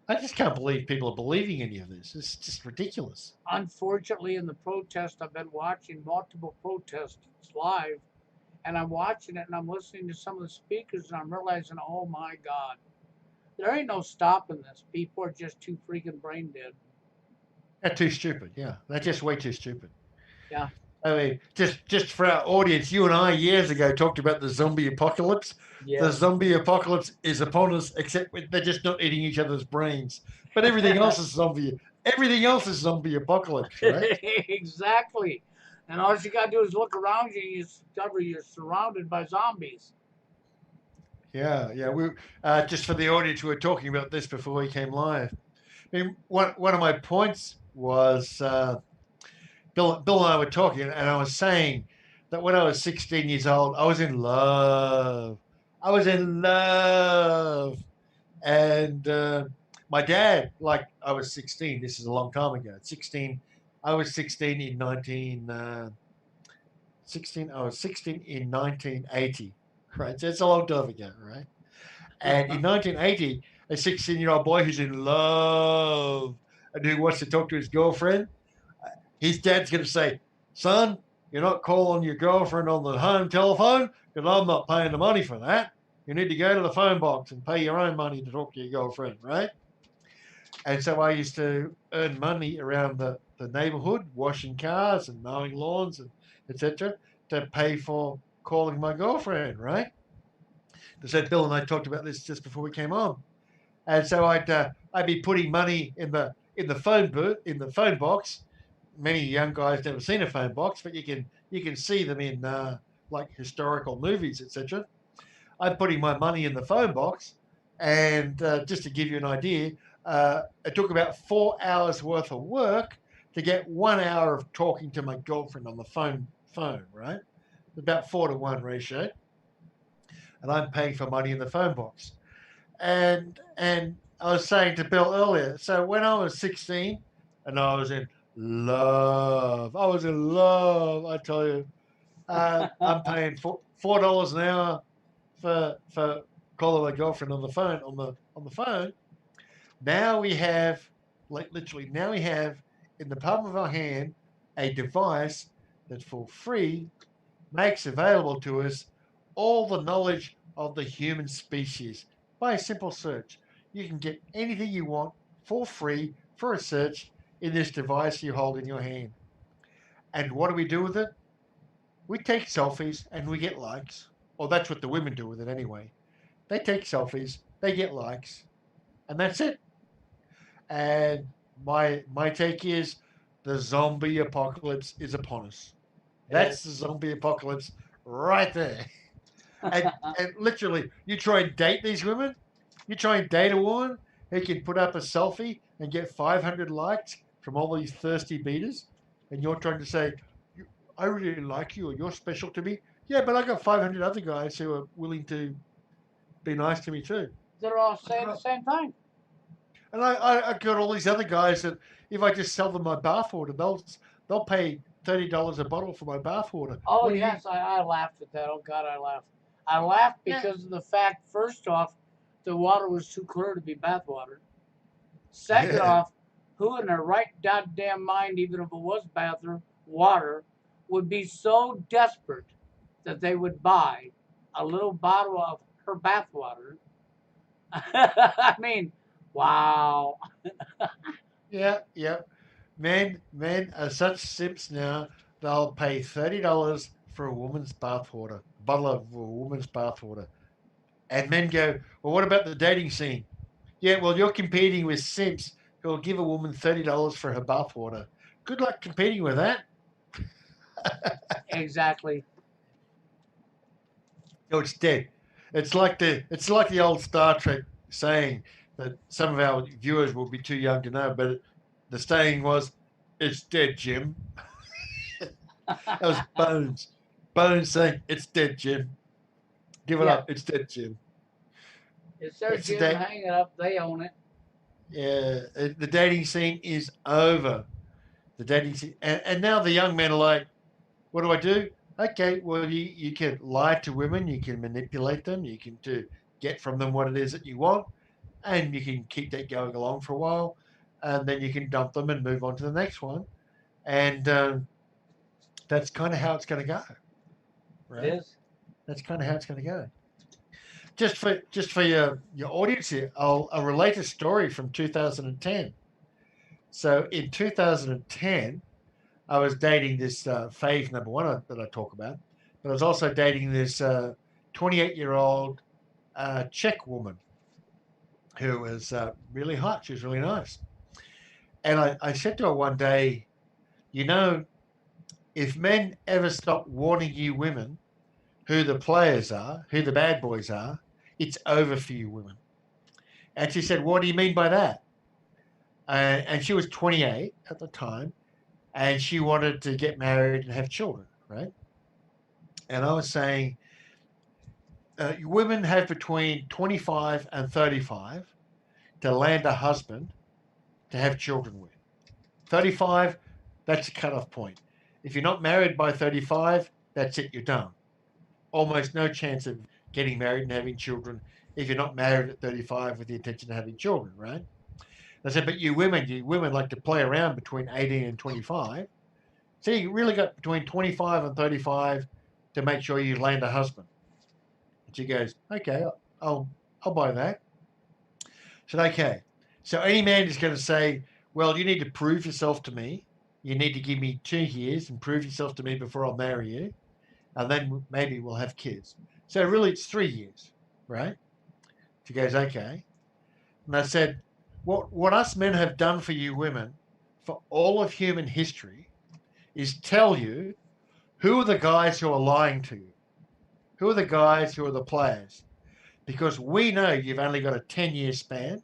I just can't believe people are believing any of this. It's just ridiculous. Unfortunately, in the protest, I've been watching multiple protests live, and I'm watching it and I'm listening to some of the speakers, and I'm realizing, oh my God, there ain't no stopping this. People are just too freaking brain dead. They're too stupid. Yeah, they're just way too stupid. Yeah. I mean, just for our audience, you and I years ago talked about the zombie apocalypse. The Yes. zombie apocalypse is upon us, except they're just not eating each other's brains. But everything else is zombie. Everything else is zombie apocalypse, right? Exactly. And all you got to do is look around you and you discover you're surrounded by zombies. Yeah, yeah. We just for the audience, we were talking about this before we came live. I mean, one of my points was Bill and I were talking, and I was saying that when I was 16 years old, I was in love. I was in love, and my dad, like I was 16. This is a long time ago. 16. I was 16 in 16. I was 16 in 1980. Right, so it's a long time ago, right? And in 1980, a 16-year-old boy who's in love and who wants to talk to his girlfriend, his dad's going to say, "Son, you're not calling your girlfriend on the home telephone because I'm not paying the money for that. You need to go to the phone box and pay your own money to talk to your girlfriend," right? And so I used to earn money around the neighborhood, washing cars and mowing lawns and etc., to pay for calling my girlfriend, right? So Bill and I talked about this just before we came on. And so I'd be putting money in the phone booth in the phone box. Many young guys never seen a phone box, but you can see them in like historical movies, etc. I'm putting my money in the phone box, and just to give you an idea, it took about 4 hours worth of work to get 1 hour of talking to my girlfriend on the phone, right? About 4-to-1 ratio, and I'm paying for money in the phone box. And I was saying to Bill earlier, so when I was 16 and I was in love, I was in love. I tell you, I'm paying $4 an hour for calling my girlfriend on the phone on the phone. Now we have, like literally, now we have in the palm of our hand a device that for free makes available to us all the knowledge of the human species by a simple search. You can get anything you want for free for a search in this device you hold in your hand. And what do we do with it? We take selfies and we get likes. Or that's what the women do with it anyway. They take selfies, they get likes, and that's it. And my take is the zombie apocalypse is upon us. It is. That's the zombie apocalypse right there. And literally, you try and date these women, you try and date a woman who can put up a selfie and get 500 likes from all these thirsty beaters, and you're trying to say, I really like you or you're special to me. Yeah, but I got 500 other guys who are willing to be nice to me too. They're all saying the same thing. And I got all these other guys that if I just sell them my bathwater, they'll pay $30 a bottle for my bathwater. Oh What do you? yes, I laughed at that. Oh God, I laughed. I laughed Yeah, because of the fact, first off, the water was too clear to be bathwater. Second yeah, off, who in their right goddamn mind, even if it was bathroom water, would be so desperate that they would buy a little bottle of her bathwater? I mean, wow. yeah. Men are such simps now. They'll pay $30 for a woman's bathwater, a bottle of a woman's bathwater, and men go, "Well, what about the dating scene?" Yeah, well, you're competing with simps who'll give a woman $30 for her bathwater. Good luck competing with that. Exactly. Oh, it's dead. It's like the old Star Trek saying that some of our viewers will be too young to know, but the saying was, "It's dead, Jim." That was Bones. Bones saying, "It's dead, Jim. Give it Yeah, up. It's dead, Jim." it's their It's the gym. day. Hang it up. They own it. Yeah, the dating scene is over. The dating scene, and now the young men are like, "What do I do?" Okay, well, you can lie to women, you can manipulate them, you can get from them what it is that you want, and you can keep that going along for a while, and then you can dump them and move on to the next one, and that's kind of how it's going to go, It right? is. That's kind of how it's going to go. Just for your audience here, I'll relate a story from 2010. So in 2010, I was dating this fave number one that I talk about, but I was also dating this 28-year-old Czech woman who was really hot. She was really nice. And I said to her one day, you know, if men ever stop warning you women who the players are, who the bad boys are, it's over for you women. And she said, what do you mean by that? And she was 28 at the time, and she wanted to get married and have children, right? And I was saying, women have between 25 and 35 to land a husband to have children with. 35, that's a cutoff point. If you're not married by 35, that's it, you're done. Almost no chance of getting married and having children if you're not married at 35 with the intention of having children, right? I said, but you women like to play around between 18 and 25. So you really got between 25 and 35 to make sure you land a husband. And she goes, okay, I'll, I'll buy that. I said, okay. So any man is going to say, well, you need to prove yourself to me. You need to give me 2 years and prove yourself to me before I'll marry you. And then maybe we'll have kids. So really, it's 3 years, right? She goes, okay. And I said, what us men have done for you women for all of human history is tell you who are the guys who are lying to you? Who are the guys who are the players? Because we know you've only got a 10-year span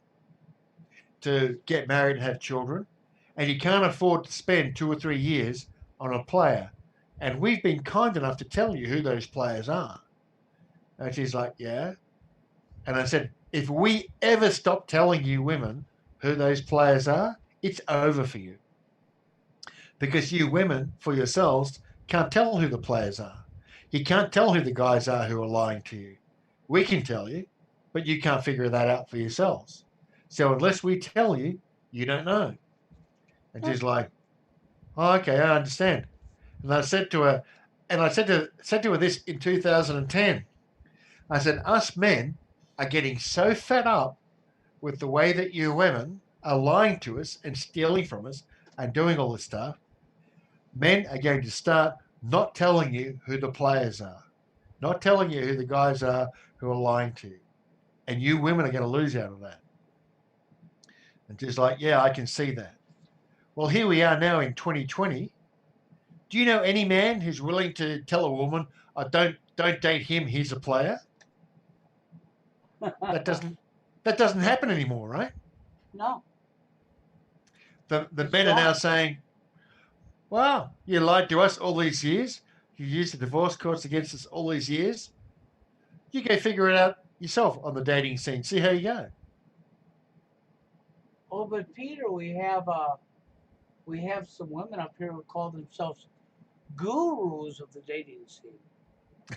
to get married and have children, and you can't afford to spend 2 or 3 years on a player. And we've been kind enough to tell you who those players are. And she's like, yeah. And I said, if we ever stop telling you women who those players are, it's over for you. Because you women, for yourselves, can't tell who the players are. You can't tell who the guys are who are lying to you. We can tell you, but you can't figure that out for yourselves. So unless we tell you, you don't know. And she's like, oh, okay, I understand. And I said to her, said to her this in 2010. I said, us men are getting so fed up with the way that you women are lying to us and stealing from us and doing all this stuff. Men are going to start not telling you who the players are, not telling you who the guys are who are lying to you. And you women are going to lose out of that. And just like, yeah, I can see that. Well, here we are now in 2020. Do you know any man who's willing to tell a woman, "I don't date him. He's a player"? That doesn't that doesn't happen anymore, right? No, The it's men are now gone. saying, "Wow, you lied to us all these years. You used the divorce courts against us all these years. You go figure it out yourself on the dating scene. See how you go." Oh, but Peter, we have some women up here who call themselves gurus of the dating scene.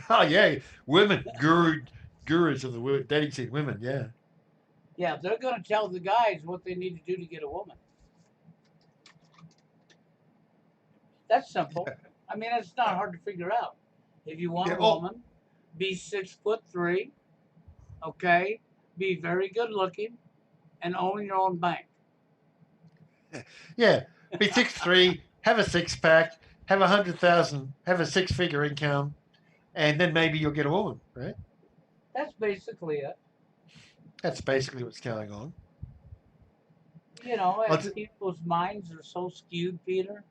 Oh yeah, women gurus of the dating scene. Women, yeah. Yeah, they're going to tell the guys what they need to do to get a woman. That's simple. I mean, it's not hard to figure out. If you want Yeah, a all woman, be 6'3", okay, be very good looking, and own your own bank. yeah. Be 6'3", have a six pack, have 100,000, have a six-figure income, and then maybe you'll get a woman, right? That's basically it. That's basically what's going on. You know, Well, and people's minds are so skewed, Peter,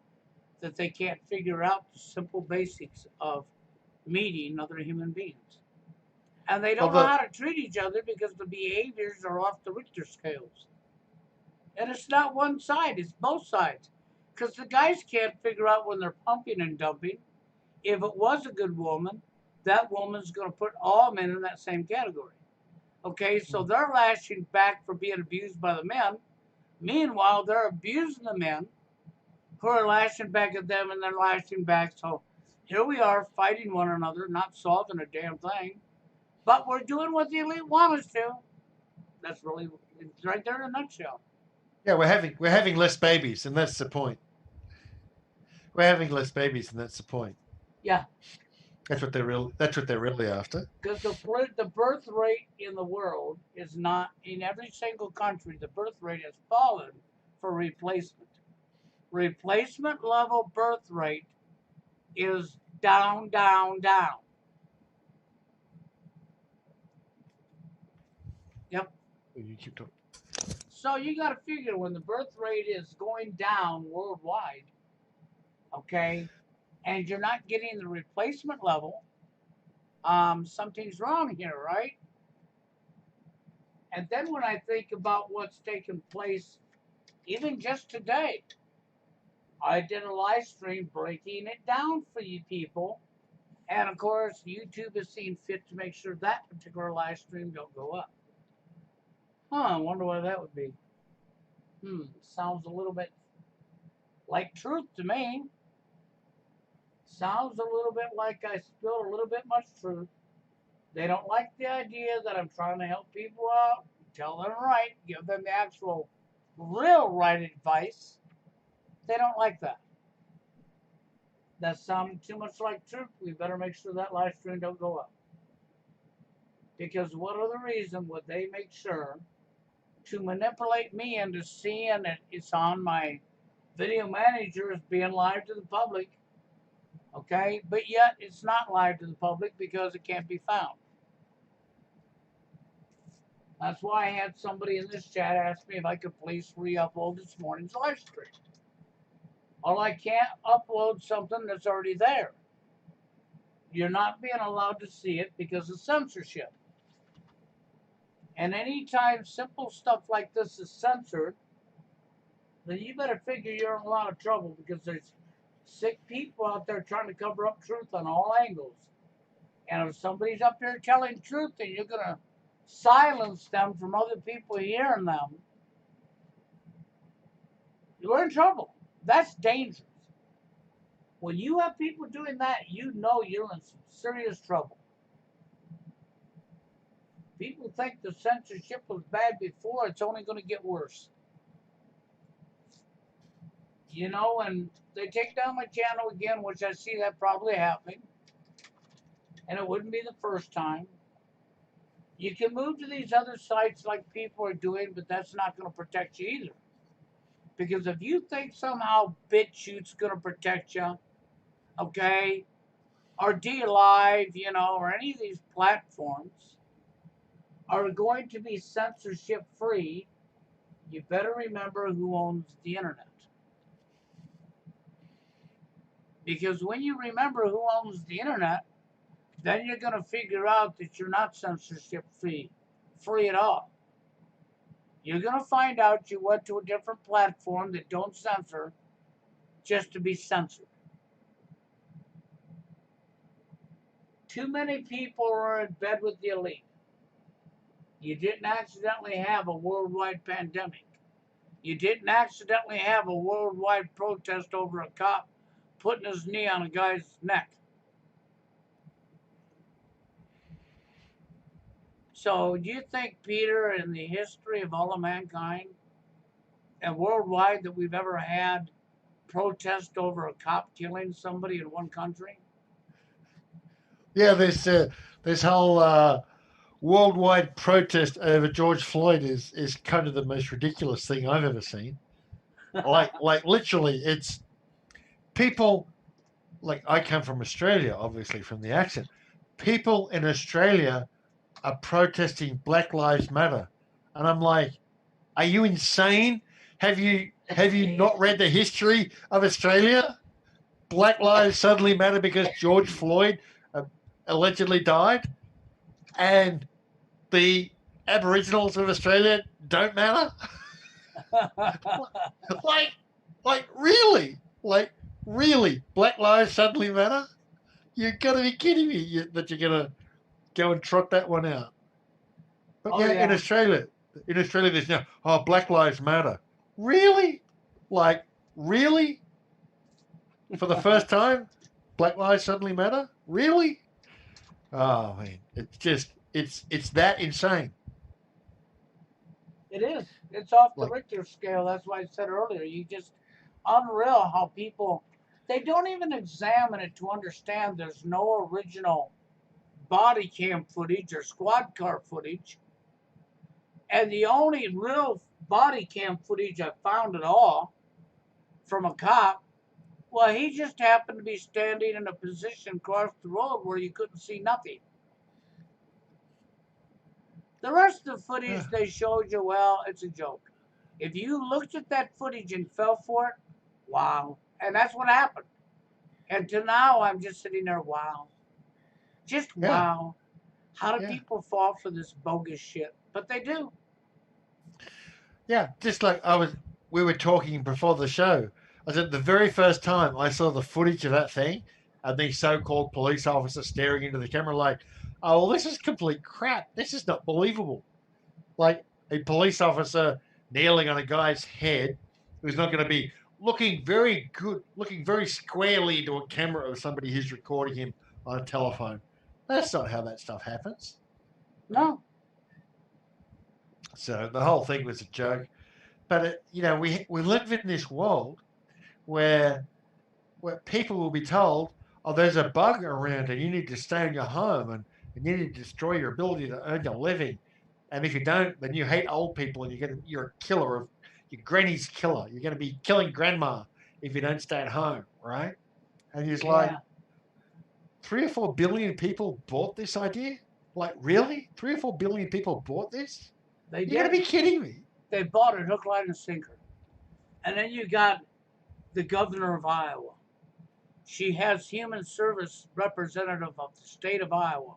that they can't figure out the simple basics of meeting other human beings. And they well, don't know the how to treat each other because the behaviors are off the Richter scales. And it's not one side, it's both sides. Because the guys can't figure out when they're pumping and dumping. If it was a good woman, that woman's going to put all men in that same category. Okay, so they're lashing back for being abused by the men. Meanwhile, they're abusing the men who are lashing back at them and they're lashing back. So here we are fighting one another, not solving a damn thing. But we're doing what the elite want us to. That's really it's right there in a nutshell. yeah, we're having less babies, and that's the point. We're having less babies, and that's the point. Yeah, That's what they're really after. because the birth rate in the world is not in every single country. The birth rate has fallen for replacement. Replacement level birth rate is down, down, down. Yep. You keep talking. So you got to figure when the birth rate is going down worldwide, okay, and you're not getting the replacement level, something's wrong here, right? And then when I think about what's taken place, even just today, I did a live stream breaking it down for you people. And of course, YouTube has seen fit to make sure that particular live stream don't go up. Huh, I wonder why that would be. Sounds a little bit like truth to me. Sounds a little bit like I spilled a little bit much truth. They don't like the idea that I'm trying to help people out, tell them right, give them the actual real right advice. They don't like that. That sounds too much like truth. We better make sure that live stream don't go up. Because what other reason would they make sure to manipulate me into seeing that it's on my video manager as being live to the public, okay? But yet it's not live to the public because it can't be found. That's why I had somebody in this chat ask me if I could please re-upload this morning's live stream. Well, I can't upload something that's already there. You're not being allowed to see it because of censorship. And anytime simple stuff like this is censored, then you better figure you're in a lot of trouble because there's sick people out there trying to cover up truth on all angles. And if somebody's up here telling truth and you're going to silence them from other people hearing them, you're in trouble. That's dangerous. When you have people doing that, you know you're in some serious trouble. People think the censorship was bad before, it's only going to get worse. You know, and they take down my channel again, which I see that probably happening. And it wouldn't be the first time. You can move to these other sites like people are doing, but that's not going to protect you either. Because if you think somehow BitChute's going to protect you, okay, or D Live, or any of these platforms are going to be censorship free, you better remember who owns the internet. Because when you remember who owns the internet, then you're going to figure out that you're not censorship free at all. You're going to find out you went to a different platform that don't censor just to be censored. Too many people are in bed with the elite. You didn't accidentally have a worldwide pandemic. You didn't accidentally have a worldwide protest over a cop putting his knee on a guy's neck. So, do you think, Peter, in the history of all of mankind and worldwide, that we've ever had protest over a cop killing somebody in one country? Yeah, this whole worldwide protest over George Floyd is kind of the most ridiculous thing I've ever seen. Like literally, it's people like I come from Australia, obviously from the accent. People in Australia are protesting Black Lives Matter, and I'm like, are you insane? Have you not read the history of Australia? Black lives suddenly matter because George Floyd uh, allegedly died, and the Aboriginals of Australia don't matter. like, really, Black lives suddenly matter? You got to be kidding me that you're gonna go and trot that one out. But Oh, yeah, yeah. In Australia, there's now Black Lives Matter. Really? Like really? For the first time, Black lives suddenly matter? Really? Oh man, it's that insane. It is. It's off the Like Richter scale. That's why I said earlier. You just unreal how people they don't even examine it to understand there's no original body cam footage or squad car footage. And the only real body cam footage I found at all from a cop, well, he just happened to be standing in a position across the road where you couldn't see nothing. The rest of the uh, footage they showed you, well, it's a joke. If you looked at that footage and fell for it, wow. And that's what happened. And to now, I'm just sitting there, wow. Just yeah, wow. How do yeah, people fall for this bogus shit? But they do. yeah. Just like we were talking before the show. I said the very first time I saw the footage of that thing, and the so-called police officer staring into the camera, like, oh, well, this is complete crap. This is not believable. Like a police officer kneeling on a guy's head who's not going to be looking very good, looking very squarely into a camera of somebody who's recording him on a telephone. That's not how that stuff happens. No. So the whole thing was a joke. But we live in this world where people will be told, "Oh, there's a bug around, and you need to stay in your home, and you need to destroy your ability to earn your living. And if you don't, then you hate old people, and you're a killer of your granny's killer. You're going to be killing grandma if you don't stay at home, right?" And he's like, Yeah. 3 or 4 billion people bought this idea. Like, really? 3 or 4 billion people bought this? They You're going did. to be kidding me. They bought it hook, line, and sinker. And then you got the governor of Iowa. She has human service representative of the state of Iowa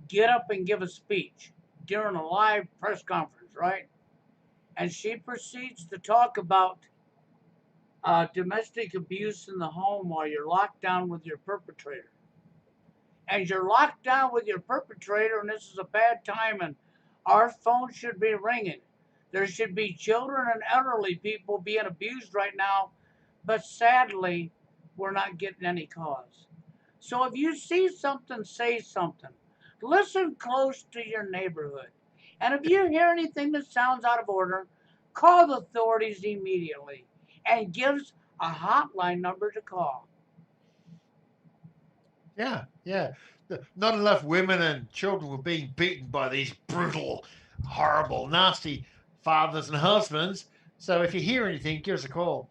get up and give a speech during a live press conference, right? And she proceeds to talk about domestic abuse in the home while you're locked down with your perpetrator. And you're locked down with your perpetrator, and this is a bad time, and our phone should be ringing. There should be children and elderly people being abused right now, but sadly, we're not getting any calls. So if you see something, say something. Listen close to your neighborhood. And if you hear anything that sounds out of order, call the authorities immediately and gives a hotline number to call. Yeah, yeah. Not enough women and children were being beaten by these brutal, horrible, nasty fathers and husbands. So if you hear anything, give us a call.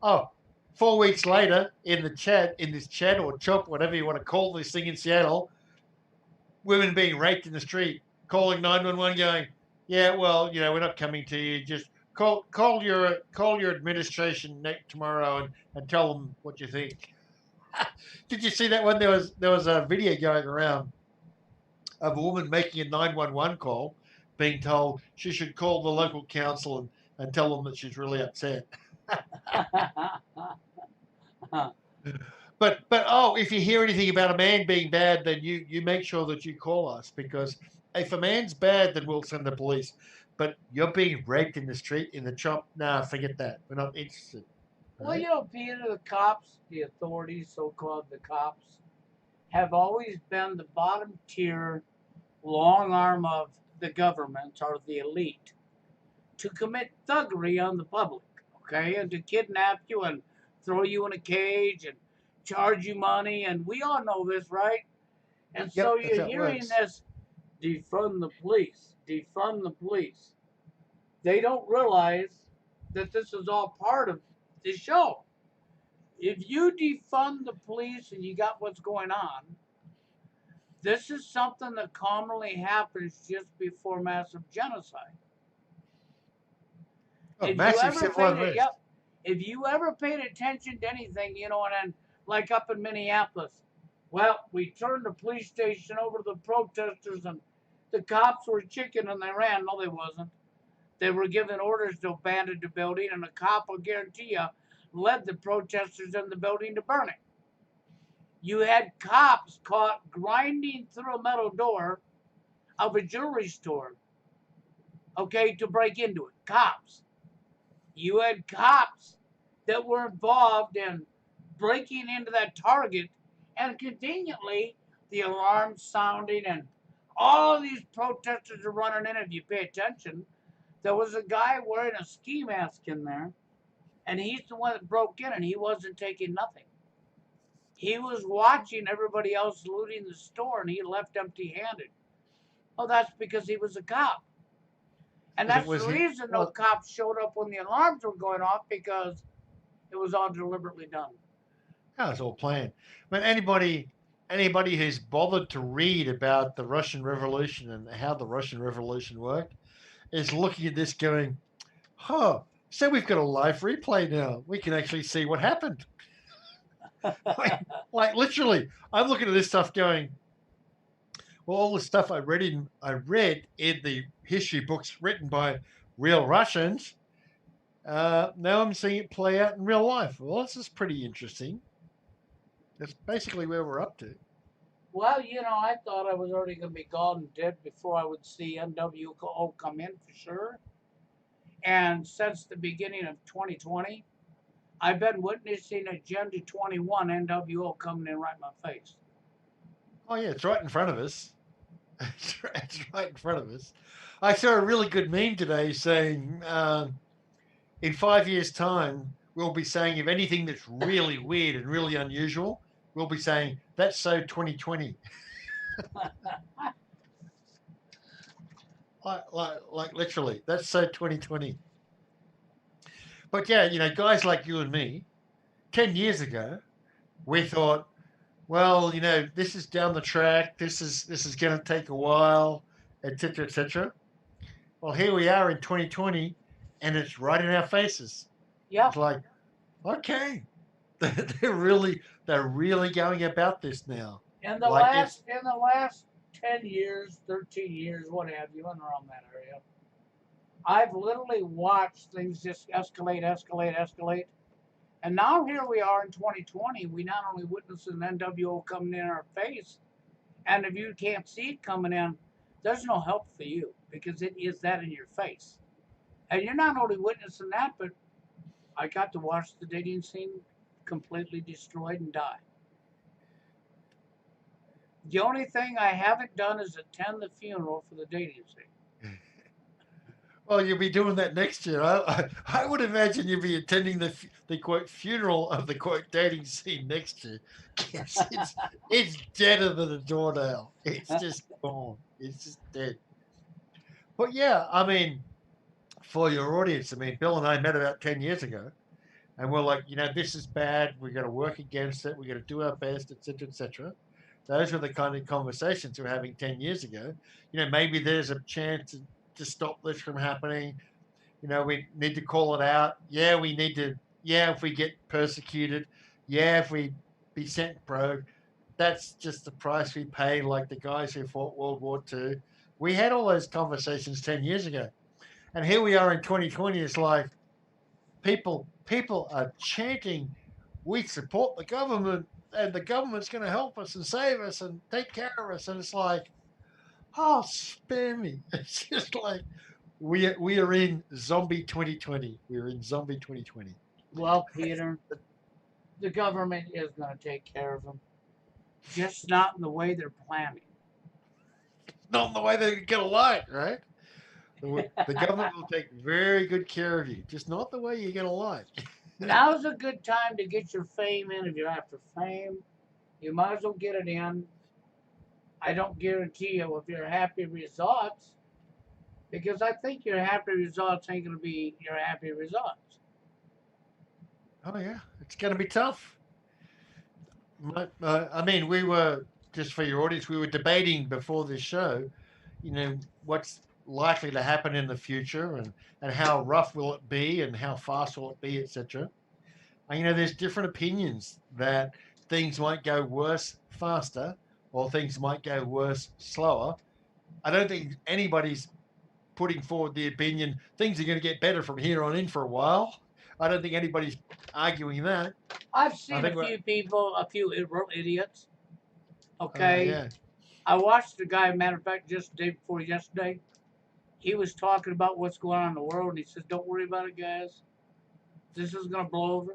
Oh, 4 weeks later, in the chat, in this chat or chop, whatever you want to call this thing in Seattle, women being raped in the street, calling 911, going, "Yeah, well, we're not coming to you. Just call your administration tomorrow and tell them what you think." Did you see that one? There was a video going around of a woman making a 911 call, being told she should call the local council and tell them that she's really upset. But oh, if you hear anything about a man being bad, then you make sure that you call us, because if a man's bad, then we'll send the police. But you're being raped in the street, in the chop, nah, forget that. We're not interested. Well, Right? Peter, the cops, the authorities, so called the cops, have always been the bottom tier long arm of the government or the elite to commit thuggery on the public, okay, and to kidnap you and throw you in a cage and charge you money. And we all know this, right? And so Yep, that's you're how it hearing works. this defund the police, defund the police. They don't realize that this is all part of the show. If you defund the police and you got what's going on, this is something that commonly happens just before massive genocide. Oh, If you massive ever civil paid it, unrest. yep. If you ever paid attention to anything, and then like up in Minneapolis, well, we turned the police station over to the protesters, and the cops were chicken and they ran. No, they wasn't. They were given orders to abandon the building, and the cop, will guarantee you, led the protesters in the building to burn it. You had cops caught grinding through a metal door of a jewelry store, okay, to break into it. Cops. You had cops that were involved in breaking into that Target, and conveniently, the alarm sounding and all these protesters are running in. If you pay attention, there was a guy wearing a ski mask in there, and he's the one that broke in, and he wasn't taking nothing. He was watching everybody else looting the store, and he left empty handed. Oh, that's because he was a cop. And Because it that's the was him. reason no Well, cops showed up when the alarms were going off, because it was all deliberately done. yeah, it's all planned. But anybody who's bothered to read about the Russian Revolution and how the Russian Revolution worked is looking at this going, huh, so we've got a live replay now. We can actually see what happened. like literally, I'm looking at this stuff going, well, all the stuff I read in the history books written by real Russians. Now I'm seeing it play out in real life. Well, this is pretty interesting. That's basically where we're up to. Well, I thought I was already going to be gone and dead before I would see NWO come in for sure. And since the beginning of 2020, I've been witnessing Agenda 21 NWO coming in right in my face. Oh yeah, it's right in front of us. It's right in front of us. I saw a really good meme today saying, in 5 years' time, we'll be saying, if anything that's really weird and really unusual, we'll be saying that's so 2020. Like literally, that's so 2020. But yeah, guys like you and me, 10 years ago, we thought, well, this is down the track. This is going to take a while, etc., etc. Well, here we are in 2020, and it's right in our faces. Yeah. It's like, okay, they're really going about this now. In the Like it's last in the last 10 years, 13 years, what have you, and around that area, I've literally watched things just escalate, escalate, escalate. And now here we are in 2020. We not only witness an NWO coming in our face, and if you can't see it coming in, there's no help for you, because it is that in your face. And you're not only witnessing that, but I got to watch the dating scene completely destroyed and die. The only thing I haven't done is attend the funeral for the dating scene. Well, you'll be doing that next year. I would imagine you'll be attending the quote funeral of the quote dating scene next year. Yes, it's deader than a doornail. It's just gone. It's just dead. But yeah, I mean, for your audience, I mean, Bill and I met about 10 years ago, and we're like, this is bad. We're going to work against it. We're going to do our best, etc., etc. Those were the kind of conversations we were having 10 years ago. Maybe there's a chance to stop this from happening. We need to call it out. Yeah, we need to. Yeah, if we get persecuted, yeah, if we be sent broke, that's just the price we pay. Like the guys who fought World War II, we had all those conversations 10 years ago, and here we are in 2020. It's like people are chanting, "We support the government, and the government's going to help us and save us and take care of us," and it's like, oh, spare me. It's just like we are in zombie 2020. We're in zombie 2020. Well, Peter, the government is going to take care of them, just not in the way they're planning. Not in the way they get a light, right? The government will take very good care of you, just not the way you get a light. Now's a good time to get your fame in. If you're after fame, you might as well get it in. I don't guarantee you if your happy results, because I think your happy results ain't going to be your happy results. Oh yeah, it's going to be tough. I mean, we were just for your audience. We were debating before this show. What's likely to happen in the future, and how rough will it be, and how fast will it be, etc. And there's different opinions that things might go worse faster, or things might go worse slower. I don't think anybody's putting forward the opinion things are going to get better from here on in for a while. I don't think anybody's arguing that. I've I seen a think we're, few people, a few real idiots. Okay, yeah. I watched a guy. Matter of fact, just the day before yesterday, he was talking about what's going on in the world, and he says, "Don't worry about it, guys. This is going to blow over."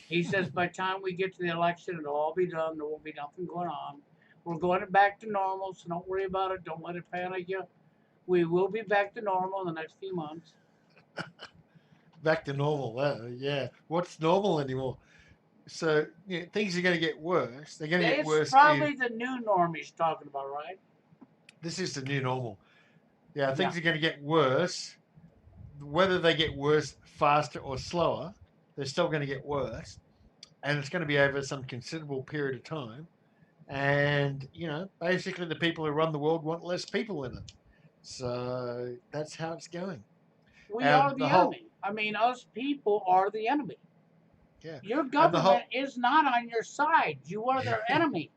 He says, "By the time we get to the election, it'll all be done. There won't be nothing going on. We're going back to normal, so don't worry about it. Don't let it panic you. We will be back to normal in the next few months." Back to normal. Yeah. What's normal anymore? So things are going to get worse. They're going to get It's worse. probably the new norm he's talking about, right? This is the new normal. Yeah, Yeah. things are going to get worse. Whether they get worse faster or slower, they're still going to get worse, and it's going to be over some considerable period of time. And basically, the people who run the world want less people in it. So that's how it's going. We are And the the whole, enemy. I mean, us people are the enemy. yeah, Your and the government whole, is not on your side. You are their enemy.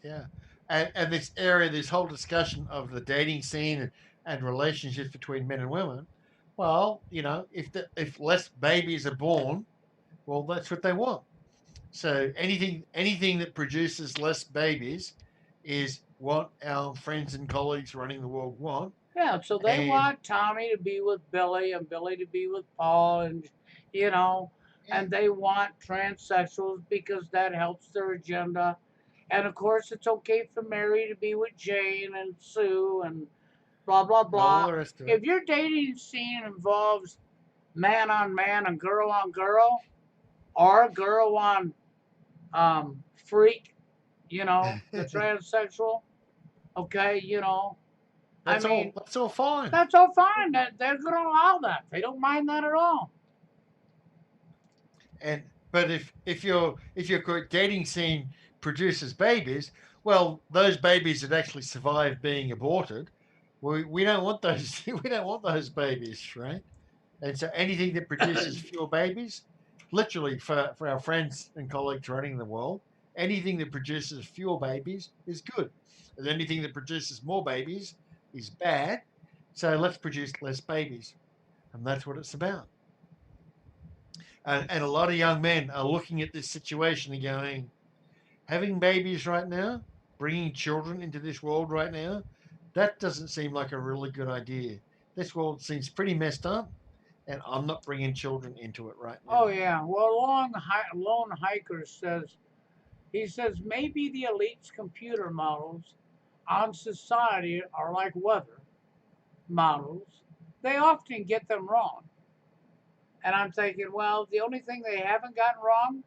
yeah, and this area, this whole discussion of the dating scene and relationships between men and women. Well, if less babies are born, well, that's what they want. So anything that produces less babies is what our friends and colleagues running the world want. Yeah, so they And want Tommy to be with Billy and Billy to be with Paul, and you know, yeah, and they want transsexuals because that helps their agenda. And of course, it's okay for Mary to be with Jane and Sue and blah blah and all blah. the rest of it. If your dating scene involves man on man and girl on girl, or girl on freak, the transsexual, okay, I That's mean, all. That's all fine. that's all fine. They're going to allow that. They don't mind that at all. And but if your dating scene produces babies, well, those babies that actually survive being aborted, we don't want those. We don't want those babies, right? And so anything that produces fewer babies, literally for our friends and colleagues running the world, anything that produces fewer babies is good. And anything that produces more babies is bad. So let's produce less babies. And that's what it's about. And a lot of young men are looking at this situation and going, having babies right now, bringing children into this world right now, that doesn't seem like a really good idea. This world seems pretty messed up, and I'm not bringing children into it right Oh now. yeah. Well, Lone Hiker says he says maybe the elite's computer models on society are like weather models. they often get them wrong. And I'm thinking, well, the only thing they haven't gotten wrong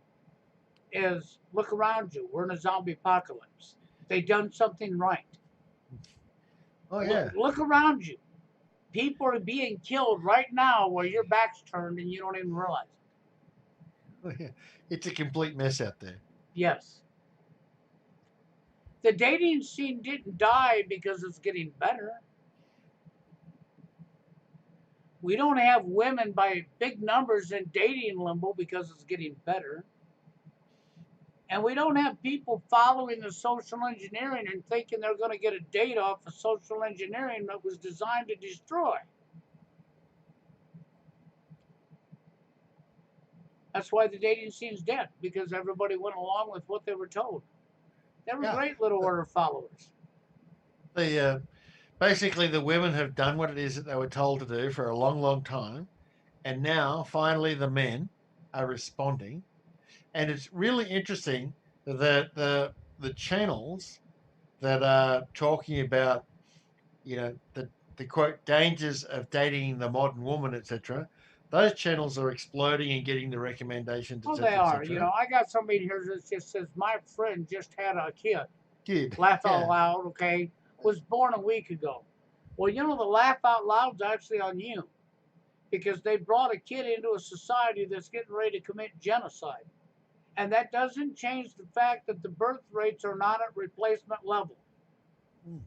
is look around you. We're in a zombie apocalypse. They done something right. Oh Look, yeah. look around you. People are being killed right now where your back's turned and you don't even realize it. Oh yeah. It's a complete mess out there. Yes. The dating scene didn't die because it's getting better. We don't have women by big numbers in dating limbo because it's getting better. And we don't have people following the social engineering and thinking they're going to get a date off of social engineering that was designed to destroy. That's why the dating scene's dead, because everybody went along with what they were told. They were Yeah. great little order followers. The basically the women have done what it is that they were told to do for a long, long time, and now finally the men are responding. And it's really interesting that the channels that are talking about, the quote dangers of dating the modern woman, etc. Those channels are exploding and getting the recommendations, Oh, they etc., are. You etc. know, I got somebody here that just says, my friend just had a kid. Kid, Laugh out yeah, loud, okay? Was born a week ago. Well, you know, the laugh out loud's actually on you because they brought a kid into a society that's getting ready to commit genocide. And that doesn't change the fact that the birth rates are not at replacement level. mm,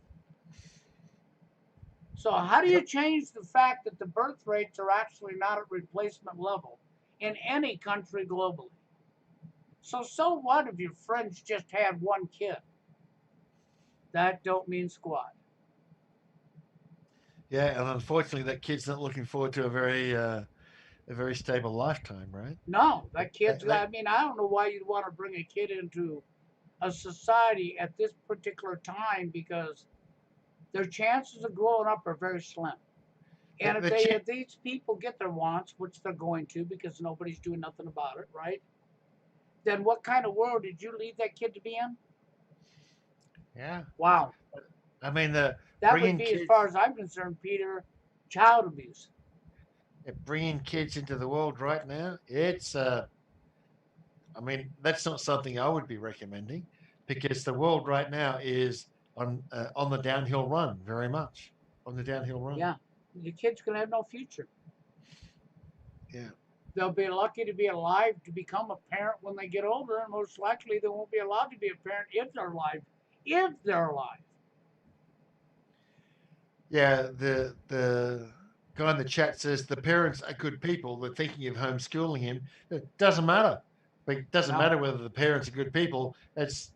So, how do you yep, change the fact that the birth rates are actually not at replacement level in any country globally? So what if your friends just had one kid? That don't mean squat. yeah. And unfortunately, that kid's not looking forward to a very stable lifetime, right? No, They, that kid's. they, I mean, I don't know why you'd want to bring a kid into a society at this particular time because their chances of growing up are very slim. the, And the if these people get their wants, which they're going to because nobody's doing nothing about it, right? Then what kind of world did you leave that kid to be in? yeah. Wow, I mean, the that would bringing be, as far kids as I'm concerned, Peter, child abuse. bringing kids into the world right now, it's I mean, that's not something I would be recommending because the world right now is on the downhill run, very much on the downhill run. Yeah, the kid's gonna have no future. Yeah, They'll be lucky to be alive to become a parent when they get older, and most likely they won't be allowed to be a parent if they're alive. If they're alive. yeah. The guy in the chat says the parents are good people. They're thinking of homeschooling him. It doesn't matter. But it doesn't No, matter whether the parents are good people. It's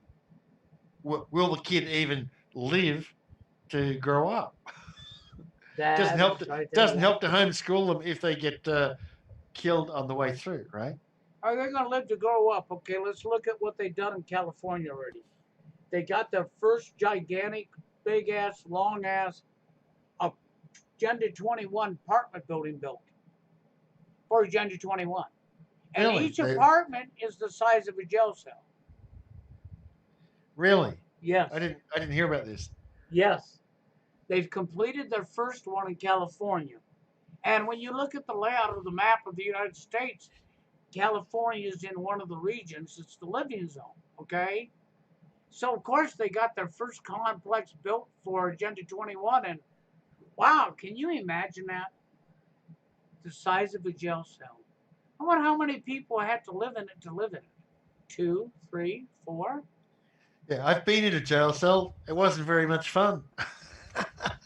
will the kid even live to grow up? Doesn't that help. is right there. Doesn't Yeah. help to homeschool them if they get killed on the way through, right? Are they gonna live to grow up? Okay, let's look at what they've done in California already. They got their first gigantic, big ass, long ass Agenda 21 apartment building built for Agenda 21. And Really? each apartment is the size of a jail cell. Really? I Yes, didn't I didn't hear about this. yes. They've completed their first one in California. And when you look at the layout of the map of the United States, California is in one of the regions. It's the living zone. Okay. So, of course, they got their first complex built for Agenda 21. And wow, can you imagine that? The size of a jail cell. I wonder how many people have to live in it to live in it. Two, three, four? Yeah, I've been in a jail cell. It wasn't very much fun.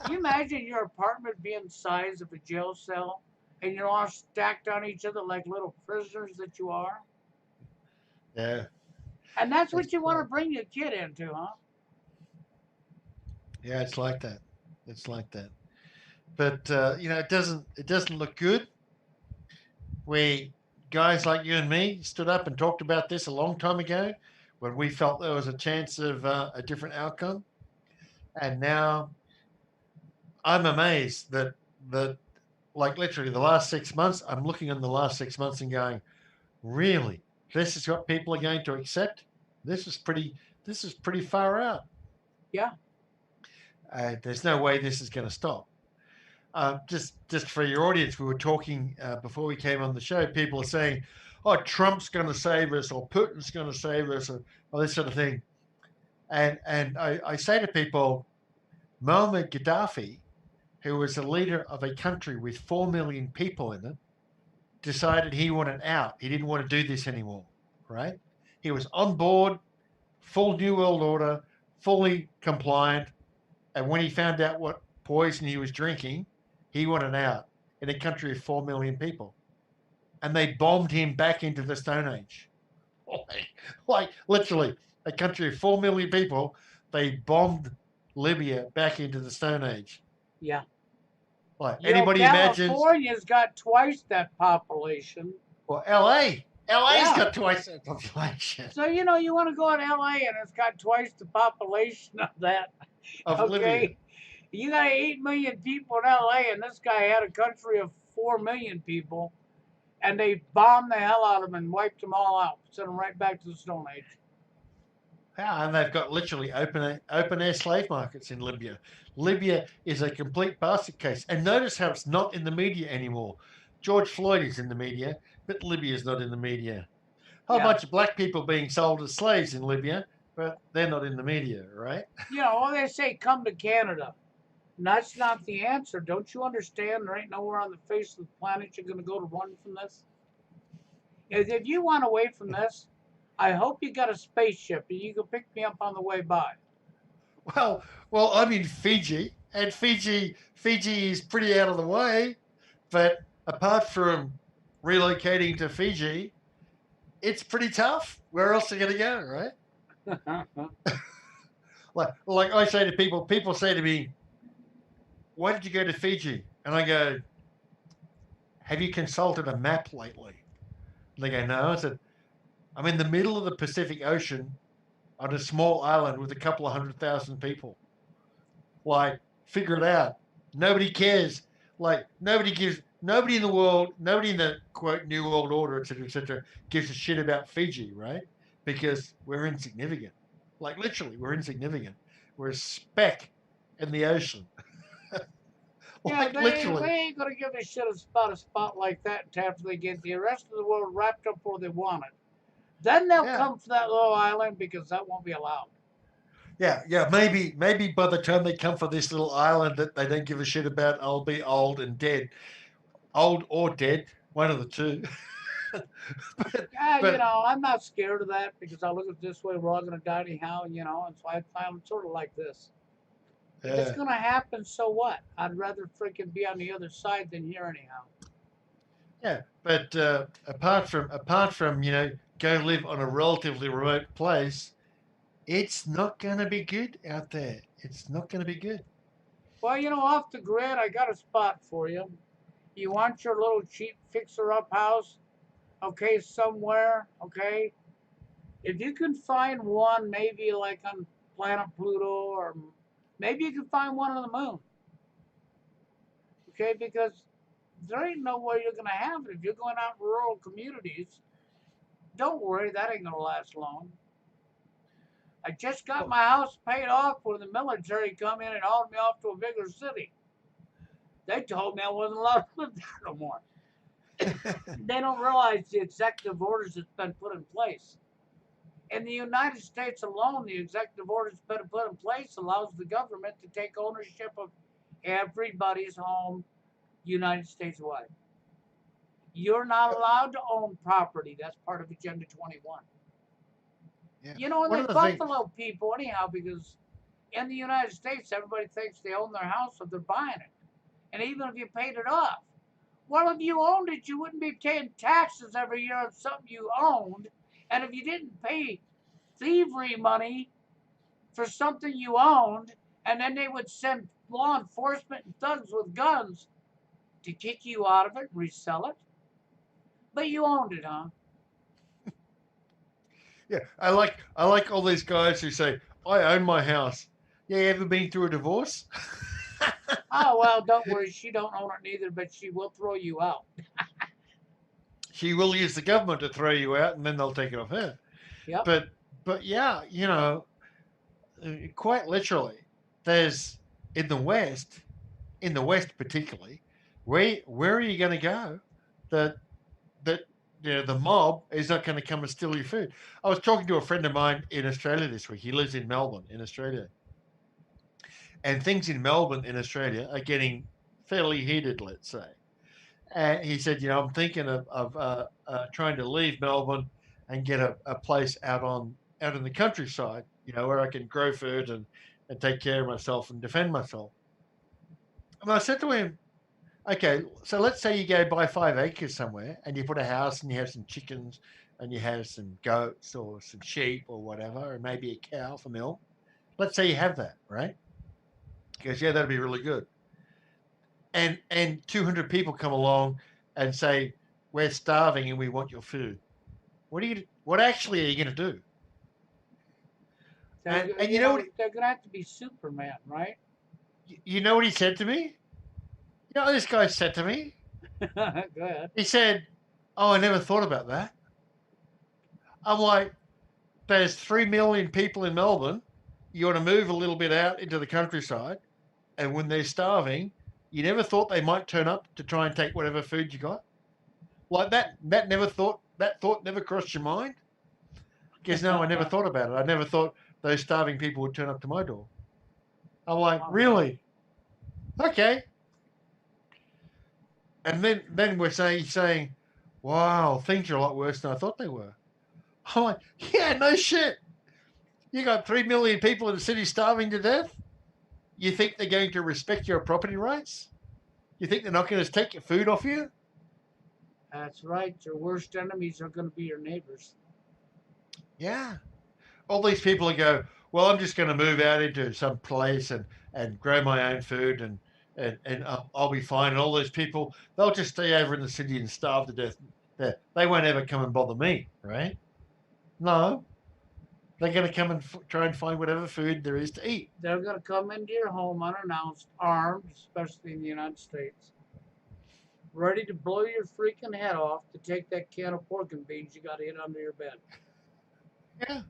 Can you imagine your apartment being the size of a jail cell and you're all stacked on each other like little prisoners that you are? Yeah, And that's it's what you want to bring your kid into, huh? yeah, it's like that. It's like that. But it doesn't look good. We guys like you and me stood up and talked about this a long time ago when we felt there was a chance of a different outcome, and now I'm amazed that like literally the last 6 months, I'm looking on the last 6 months and going, really, this is what people are going to accept. This is pretty. This is pretty far out. Yeah. There's no way this is going to stop. Just for your audience, we were talking before we came on the show. People are saying, "Oh, Trump's going to save us," or "Putin's going to save us," or this sort of thing. And I say to people, Muammar Gaddafi, who was the leader of a country with 4 million people in it, decided he wanted out. He didn't want to do this anymore. Right? He was on board, full New World Order, fully compliant. And when he found out what poison he was drinking, he wanted out in a country of 4 million people. And they bombed him back into the Stone Age. Like literally, a country of 4 million people, they bombed Libya back into the Stone Age. Yeah. Like You know, anybody imagines? California's got twice that population. Well, LA's Yeah. got twice that population So, you know, you want to go in LA and it's got twice the population of that. of Libya. Okay. You got 8 million people in LA, and this guy had a country of 4 million people, and they bombed the hell out of them and wiped them all out, sent them right back to the Stone Age. Yeah, and they've got literally open air slave markets in Libya. Libya is a complete basket case. And notice how it's not in the media anymore. George Floyd is in the media, but Libya is not in the media. A whole Yeah. bunch of black people being sold as slaves in Libya, but they're not in the media, right? You know, well, they say come to Canada. And that's not the answer. Don't you understand? There ain't nowhere on the face of the planet you're going to go to run from this. If you want away from this, I hope you got a spaceship and you can pick me up on the way by. Well, I'm in Fiji, and Fiji is pretty out of the way. But apart from relocating to Fiji, it's pretty tough. Where else are you going to go, right? Like I say to people say to me, "Why did you go to Fiji?" And I go, "Have you consulted a map lately?" And they go, "No." I said, "I'm in the middle of the Pacific Ocean on a small island with a couple of 100,000 people. Like, figure it out. Nobody cares. Like, nobody in the world, nobody in the quote New World Order, etc., gives a shit about Fiji, right? Because we're insignificant. Like, literally, we're insignificant. We're a speck in the ocean. Yeah, Like, literally. they ain't gonna give a shit about a spot like that after they get the rest of the world wrapped up where they want it. Then they'll Yeah. come for that little island because that won't be allowed. Yeah. Maybe by the time they come for this little island that they don't give a shit about, I'll be old and dead. Old or dead, one of the two. but, Yeah, you but, know, I'm not scared of that because I look at it this way: we're all gonna die anyhow, you know. And so I'm sort of like this. If it's yeah. gonna happen, so what? I'd rather freaking be on the other side than here anyhow. Yeah, but apart from go live on a relatively remote place, it's not going to be good out there. It's not going to be good. Well, you know, off the grid, I got a spot for you. You want your little cheap fixer-up house? Okay, somewhere. Okay, if you can find one, maybe like on planet Pluto, or maybe you can find one on the moon. Okay, because there ain't no way you're gonna have it if you're going out in rural communities. Don't worry, that ain't gonna last long. I just got Well, my house paid off when the military come in and hauled me off to a bigger city. They told me I wasn't allowed to live there no more. They don't realize the executive orders that's been put in place. In the United States alone, the executive order that's been put in place allows the government to take ownership of everybody's home, United States wide. You're not allowed to own property. That's part of Agenda 21. yeah. You know, and One they of the things. buffalo people anyhow because in the United States, everybody thinks they own their house if they're buying it. And even if you paid it off, well, if you owned it, you wouldn't be paying taxes every year on something you owned. And if you didn't pay thievery money for something you owned, and then they would send law enforcement and thugs with guns to kick you out of it and resell it. But you owned it, huh? Yeah, I like all these guys who say I own my house. Yeah, you ever been through a divorce? Oh well, don't worry, she don't own it neither, but she will throw you out. She will use the government to throw you out, and then they'll take it off her. Yep. But yeah, quite literally, there's in the West. in the West particularly, where are you going to go that that the mob is not going to come and steal your food? I was talking to a friend of mine in Australia this week. He lives in Melbourne, in Australia, and things in Melbourne, in Australia, are getting fairly heated. Let's say, and he said, I'm thinking of trying to leave Melbourne and get a place out in the countryside, where I can grow food and take care of myself and defend myself. And I said to him, okay, so let's say you go buy 5 acres somewhere and you put a house and you have some chickens and you have some goats or some sheep or whatever, or maybe a cow for milk. Let's say you have that, right? He goes, yeah, that'd be really good. And 200 people come along and say, we're starving and we want your food. What actually are you going to do? And you know what? They're gonna have to be Superman, right? You know what he said to me? You know what this guy said to me? Go ahead. He said, "Oh, I never thought about that." I'm like, "There's 3 million people in Melbourne. You want to move a little bit out into the countryside, and when they're starving, you never thought they might turn up to try and take whatever food you got? Like that? That thought never crossed your mind?" Because no, I never thought about it. I never thought those starving people would turn up to my door. I'm like, really? Okay. And then we're saying, wow, things are a lot worse than I thought they were. I'm like, yeah, no shit. You got 3 million people in the city starving to death. You think they're going to respect your property rights? You think they're not going to take your food off you? That's right. Your worst enemies are going to be your neighbors. Yeah. All these people that go, well, I'm just going to move out into some place and grow my own food and I'll be fine. And all those people, they'll just stay over in the city and starve to death. They won't ever come and bother me, right? No, they're going to come and try and find whatever food there is to eat. They're going to come into your home unannounced, armed, especially in the United States, ready to blow your freaking head off to take that can of pork and beans you got hid under your bed. Yeah,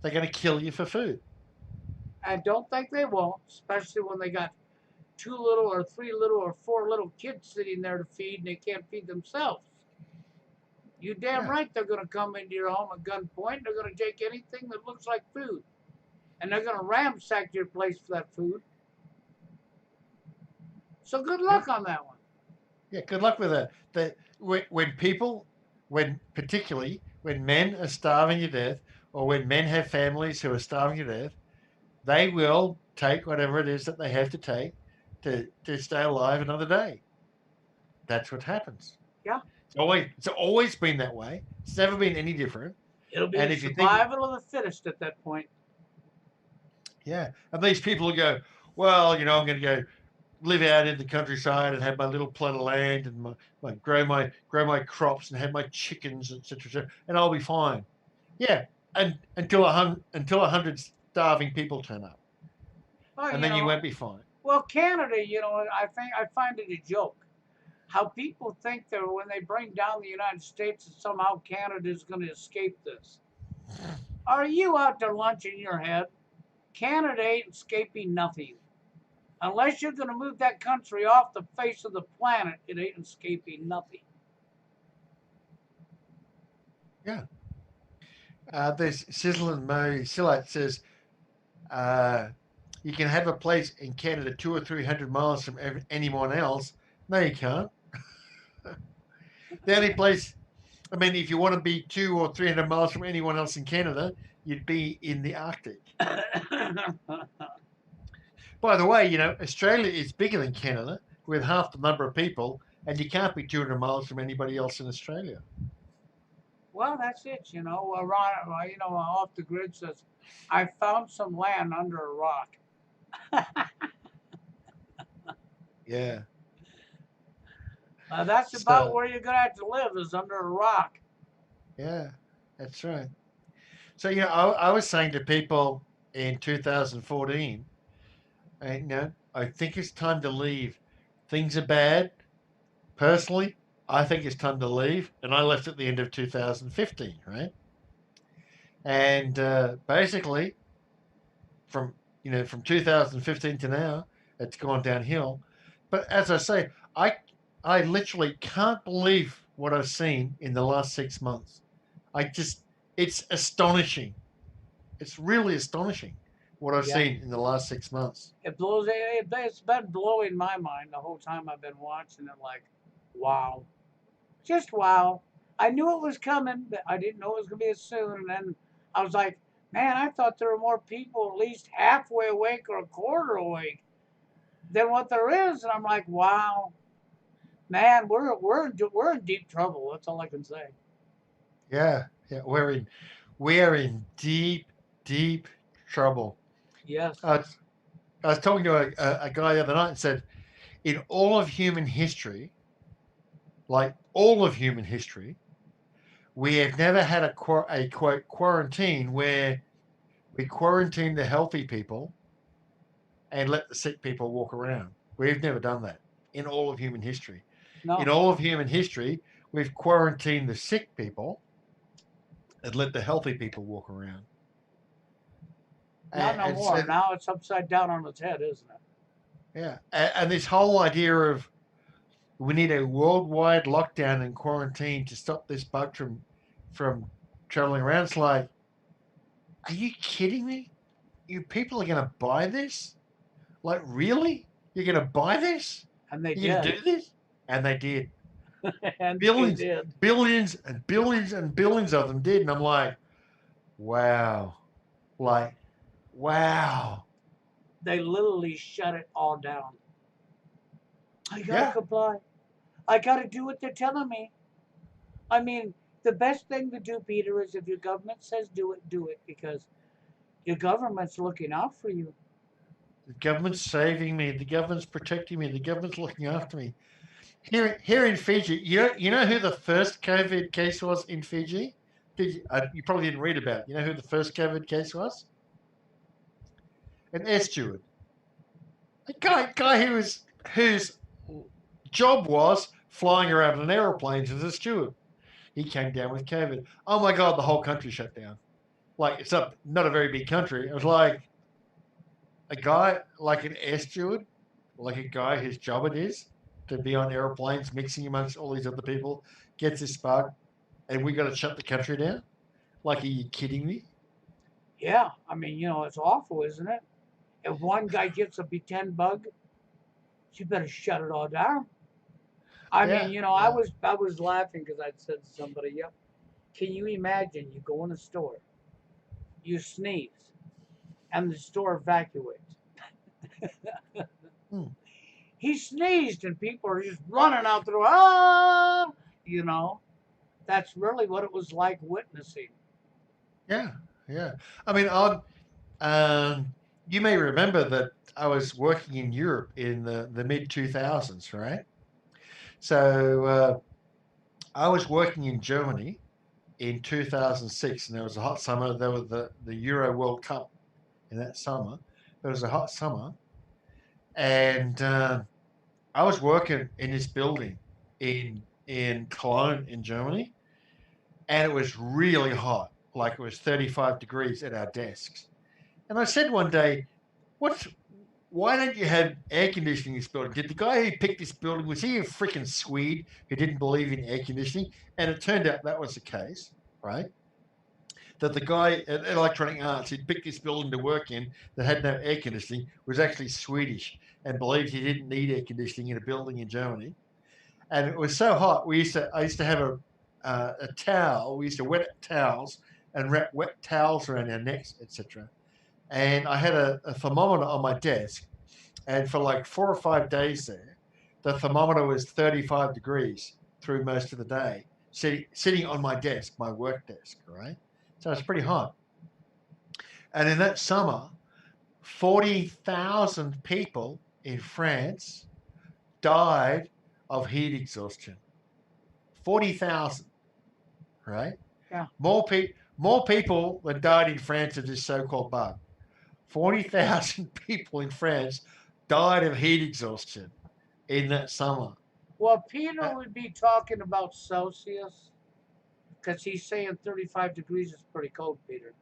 they're going to kill you for food. And don't think they won't, especially when they got 2 little or 3 little or 4 little kids sitting there to feed and they can't feed themselves. You damn Yeah, right they're going to come into your home at gunpoint. They're going to take anything that looks like food. And they're going to ransack your place for that food. So good yeah, luck on that one. yeah. Good luck with that. When people, when particularly when men are starving to death, or when men have families who are starving to death, they will take whatever it is that they have to take to stay alive another day. That's what happens. Yeah. It's always been that way. It's never been any different. It'll be And the if you think, survival of the fittest at that point. yeah, and these people will go, well, I'm going to go live out in the countryside and have my little plot of land and grow my crops and have my chickens, etc., and I'll be fine. Yeah, and until 100 starving people turn up, Well, and then you won't be fine. well, Canada, I find it a joke how people think that when they bring down the United States, that somehow Canada is going to escape this. Are you out to lunch in your head? Canada ain't escaping nothing. Unless you're going to move that country off the face of the planet, it ain't escaping nothing. Yeah. There's Sizzle and Mo Silat says uh, you can have a place in Canada 200 or 300 miles from anyone else. No, you can't. The only place, I mean, if you want to be 200 or 300 miles from anyone else in Canada, you'd be in the Arctic. By the way, Australia is bigger than Canada with half the number of people, and you can't be 200 miles from anybody else in Australia. Well, that's it. Ron, off the grid says, I found some land under a rock. Yeah. That's about So, where you're going to have to live is under a rock. yeah, that's right. So, I was saying to people in 2014, I think it's time to leave. Things are bad. Personally, I think it's time to leave. And I left at the end of 2015, right? And basically, from from 2015 to now, it's gone downhill. but as I say, I I literally can't believe what I've seen in the last 6 months. I just it's astonishing. It's really astonishing what I've Yeah, seen in the last 6 months. it's been blowing my mind the whole time I've been watching it. Like, wow, just wow. I knew it was coming, but I didn't know it was gonna be as soon. And then I was like, man, I thought there were more people at least halfway awake or a quarter awake than what there is. And I'm like, wow, man, we're in deep trouble. That's all I can say. Yeah, yeah, we're in deep, deep trouble. Yes. I was, I was talking to a guy the other night and said, in all of human history, like all of human history, we have never had a quote quarantine where we quarantine the healthy people and let the sick people walk around. We've never done that in all of human history. In No. all of human history, we've quarantined the sick people and let the healthy people walk around. Not no And more. so, Now it's upside down on its head, isn't it? yeah, and this whole idea of we need a worldwide lockdown and quarantine to stop this bug from traveling around. It's like, are you kidding me? You people are going to buy this? Like, really? You're going to buy this? And they You're going to did. do this? And they did. And they Billions, did. billions, and billions and billions of them did. And I'm like, wow. Like, wow. They literally shut it all down. I gotta Yeah. comply. I gotta do what they're telling me. I mean, the best thing to do, Peter, is if your government says do it because your government's looking out for you. The government's saving me. The government's protecting me. The government's looking after me. Here in Fiji, you know who the first COVID case was in Fiji? You probably didn't read about it. You know who the first COVID case was? An air steward. A guy whose job was flying around in aeroplanes as a steward. He came down with COVID. Oh my god, the whole country shut down. Like it's not a very big country. It was like a guy like an air steward, like a guy whose job it is to be on airplanes mixing amongst all these other people, gets this bug, and we got to shut the country down. Like, are you kidding me? Yeah, I mean, it's awful, isn't it? If one guy gets a B10 bug, you better shut it all down. I mean, Yeah, I yeah, was laughing because I'd said to somebody, "Yep, can you imagine? You go in a store, you sneeze, and the store evacuates. hmm, He sneezed, and people are just running out there. Ah, you know, that's really what it was like witnessing. yeah, yeah. I mean, you may remember that I was working in Europe in the mid 2000s, right? So I was working in Germany in 2006, and there was a hot summer. There was the Euro World Cup in that summer. It was a hot summer, and I was working in this building in Cologne in Germany, and it was really hot. Like it was 35 degrees at our desks. And I said one day, "What's why don't you have air conditioning in this building? Did the guy who picked this building was he a freaking Swede who didn't believe in air conditioning?" And it turned out that was the case, right? That the guy at Electronic Arts who'd picked this building to work in that had no air conditioning was actually Swedish and believed he didn't need air conditioning in a building in Germany. And it was so hot. I used to have a towel. We used to wet towels and wrap wet towels around our necks, etc. And I had a thermometer on my desk, and for like 4 or 5 days there, the thermometer was 35 degrees through most of the day, sitting on my desk, my work desk, right? So it's pretty hot. And in that summer, 40,000 people in France died of heat exhaustion. 40,000, right? Yeah. More people than died in France of this so-called bug. 40,000 people in France died of heat exhaustion in that summer. Well, Peter Uh, would be talking about Celsius because he's saying 35 degrees is pretty cold, Peter.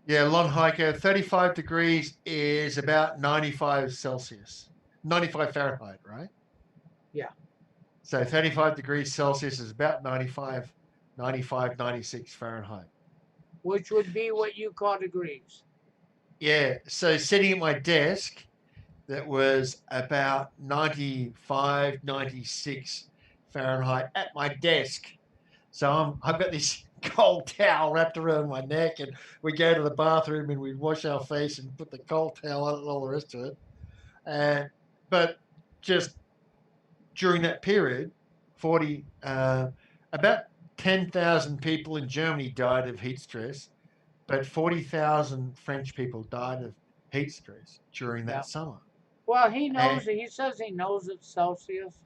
yeah, Lon Hiker, 35 degrees is about 95 Celsius. 95 Fahrenheit, right? Yeah. So 35 degrees Celsius is about 96 Fahrenheit. Which would be what you call degrees. Yeah. So sitting at my desk, that was about 95, 96 Fahrenheit at my desk. So I've got this cold towel wrapped around my neck, and we go to the bathroom and we wash our face and put the cold towel on it and all the rest of it. And but just during that period, 40 about 10,000 people in Germany died of heat stress, but 40,000 French people died of heat stress during Yeah. that summer. Well, he And knows. He says he knows it's Celsius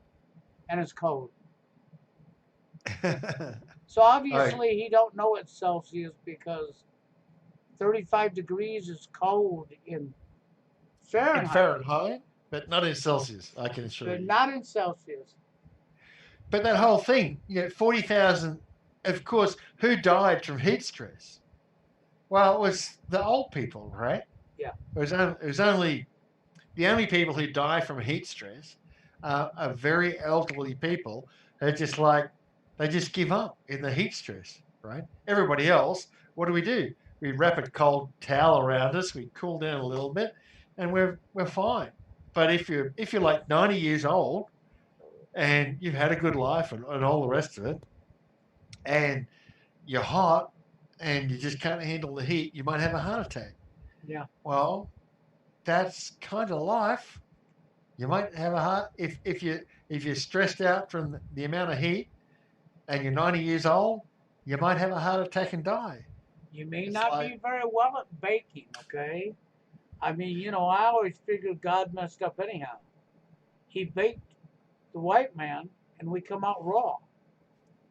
and it's cold. So oh, obviously he don't know it's Celsius because 35 degrees is cold in in Fahrenheit, Fahrenheit, but not in Celsius, I can assure but you. not in Celsius. But that whole thing, 40,000, of course, who died from heat stress? Well, it was the old people, right? Yeah. It was only the only people who die from heat stress are very elderly people who just they just give up in the heat stress, right? Everybody else, what do? We wrap a cold towel around us, we cool down a little bit, and we're fine. But if you're like 90 years old and you've had a good life and all the rest of it, and you're hot and you just can't handle the heat, you might have a heart attack. Yeah. Well, that's kind of life. You might have a heart if you're stressed out from the amount of heat and you're 90 years old, you might have a heart attack and die. You may It's not like, be very well at baking, okay? I mean, I always figured God messed up anyhow. He baked the white man and we come out raw.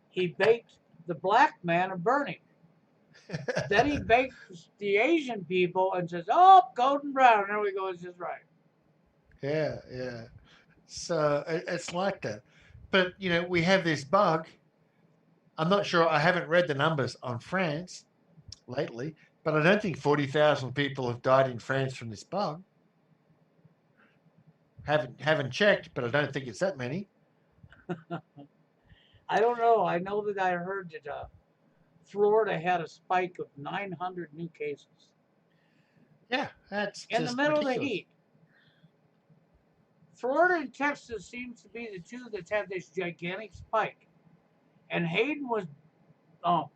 He baked the black man and burn him. Then he bakes the Asian people and says, "Oh, golden brown." There we go. It's just right. yeah, yeah. So it's like that. But we have this bug. I'm not sure. I haven't read the numbers on France lately, but I don't think 40,000 people have died in France from this bug. Haven't checked, but I don't think it's that many. I don't know. I know that I heard that Florida had a spike of 900 new cases Yeah, that's in the just middle of the ridiculous. heat. Florida and Texas seems to be the two that had this gigantic spike. And Hayden was, oh,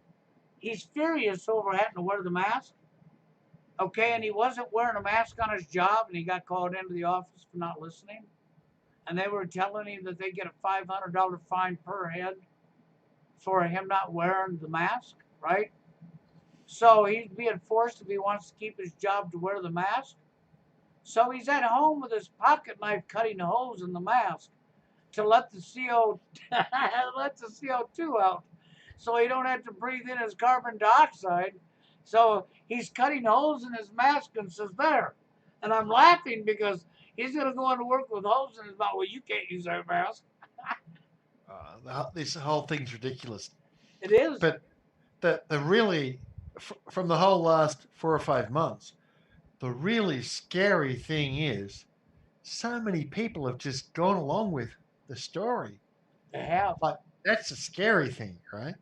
he's furious over having to wear the mask. Okay, and he wasn't wearing a mask on his job, and he got called into the office for not listening. And they were telling him that they get a $500 fine per head for him not wearing the mask, right? So he's being forced if he wants to keep his job to wear the mask. So he's at home with his pocket knife cutting holes in the mask to let the let the CO2 out, so he don't have to breathe in his carbon dioxide. So he's cutting holes in his mask and says there, and I'm laughing because he's gonna go into work with holes in his mouth. Well, you can't use that mask. This whole thing's ridiculous. It is. But the really, from the whole last 4 or 5 months, the really scary thing is so many people have just gone along with the story. They have. Like, that's the scary thing, right?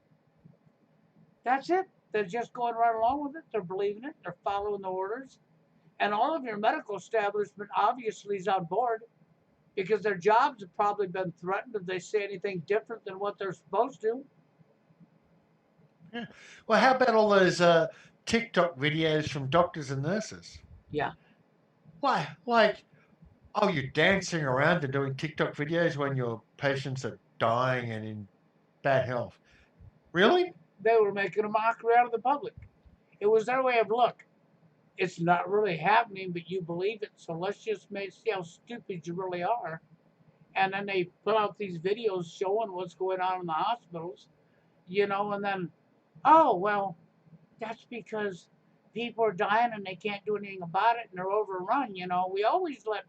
That's it. They're just going right along with it. They're believing it. They're following the orders. And all of your medical establishment obviously is on board because their jobs have probably been threatened if they say anything different than what they're supposed to. Yeah. Well, how about all those TikTok videos from doctors and nurses? Yeah, Why, like, oh, you're dancing around and doing TikTok videos when your patients are dying and in bad health. Really? they were making a mockery out of the public. It was their way of look. It's not really happening, but you believe it. So let's just see how stupid you really are. And then they put out these videos showing what's going on in the hospitals, and then, oh, well, that's because people are dying and they can't do anything about it and they're overrun. We always let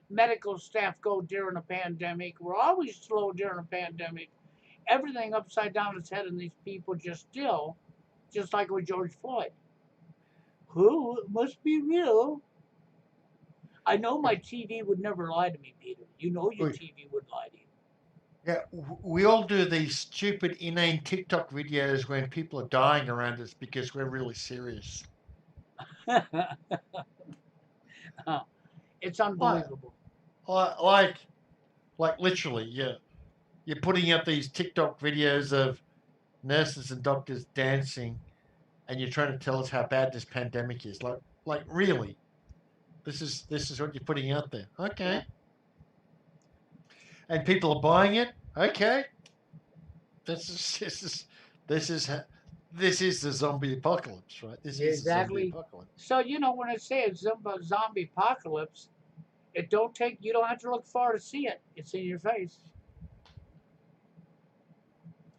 medical staff go during a pandemic. We're always slow during a pandemic. Everything upside down its head, and these people just still, just like with George Floyd. Who must be real? I know my TV would never lie to me, Peter. You know your We, TV would lie to yeah, we all do these stupid inane TikTok videos when people are dying around us because we're really serious. you. It's Like, unbelievable. like, like literally, yeah. You're putting up these TikTok videos of nurses and doctors dancing, and you're trying to tell us how bad this pandemic is. Like really, this is what you're putting out there. Yeah. Okay, and people are buying it. Okay, this is this is this is this is the zombie apocalypse, right? This Yeah, is the zombie exactly. apocalypse. So when I say it's zombie apocalypse, it don't take. You don't have to look far to see it. It's in your face,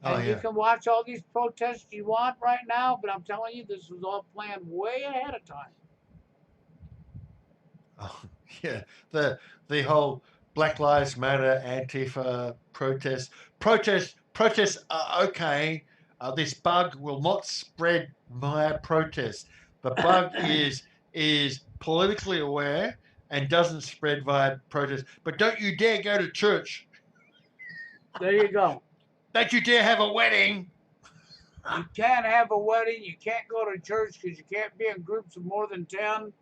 Oh and you yeah. can watch all these protests you want right now. But I'm telling you, this was all planned way ahead of time. Oh, yeah, the whole Black Lives Matter, Antifa protests are okay. This bug will not spread via protest. The bug is politically aware and doesn't spread via protest. But don't you dare go to church. There you go. Don't you dare have a wedding. You can't have a wedding. You can't go to church because you can't be in groups of more than 10.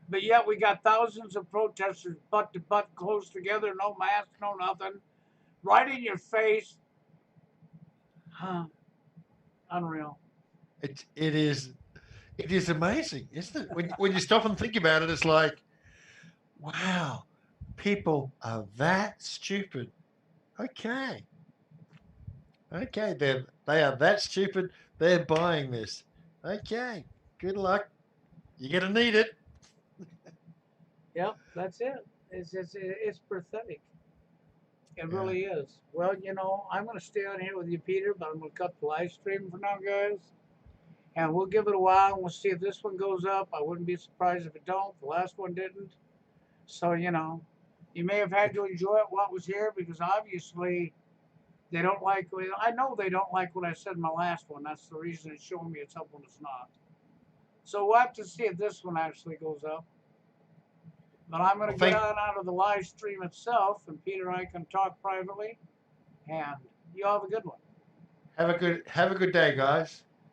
But yet we got thousands of protesters butt to butt close together, no mask, no nothing, right in your face. Huh. Unreal. It it is amazing, isn't it? When you stop and think about it, it's like, wow, people are that stupid. Okay. Okay, they are that stupid. They're buying this. Okay. Good luck. You're gonna need it. Yep, that's it. It's pathetic. It Yeah. really is. Well, I'm going to stay on here with you, Peter, but I'm going to cut the live stream for now, guys. And we'll give it a while and we'll see if this one goes up. I wouldn't be surprised if it don't. The last one didn't. So, you may have had to enjoy it while it was here because obviously they don't like, I know they don't like what I said in my last one. That's the reason it's showing me it's up when it's not. So we'll have to see if this one actually goes up. But I'm going Well, to get thank. on out of the live stream itself and Peter and I can talk privately. And you all have a good one. Have a good day, guys.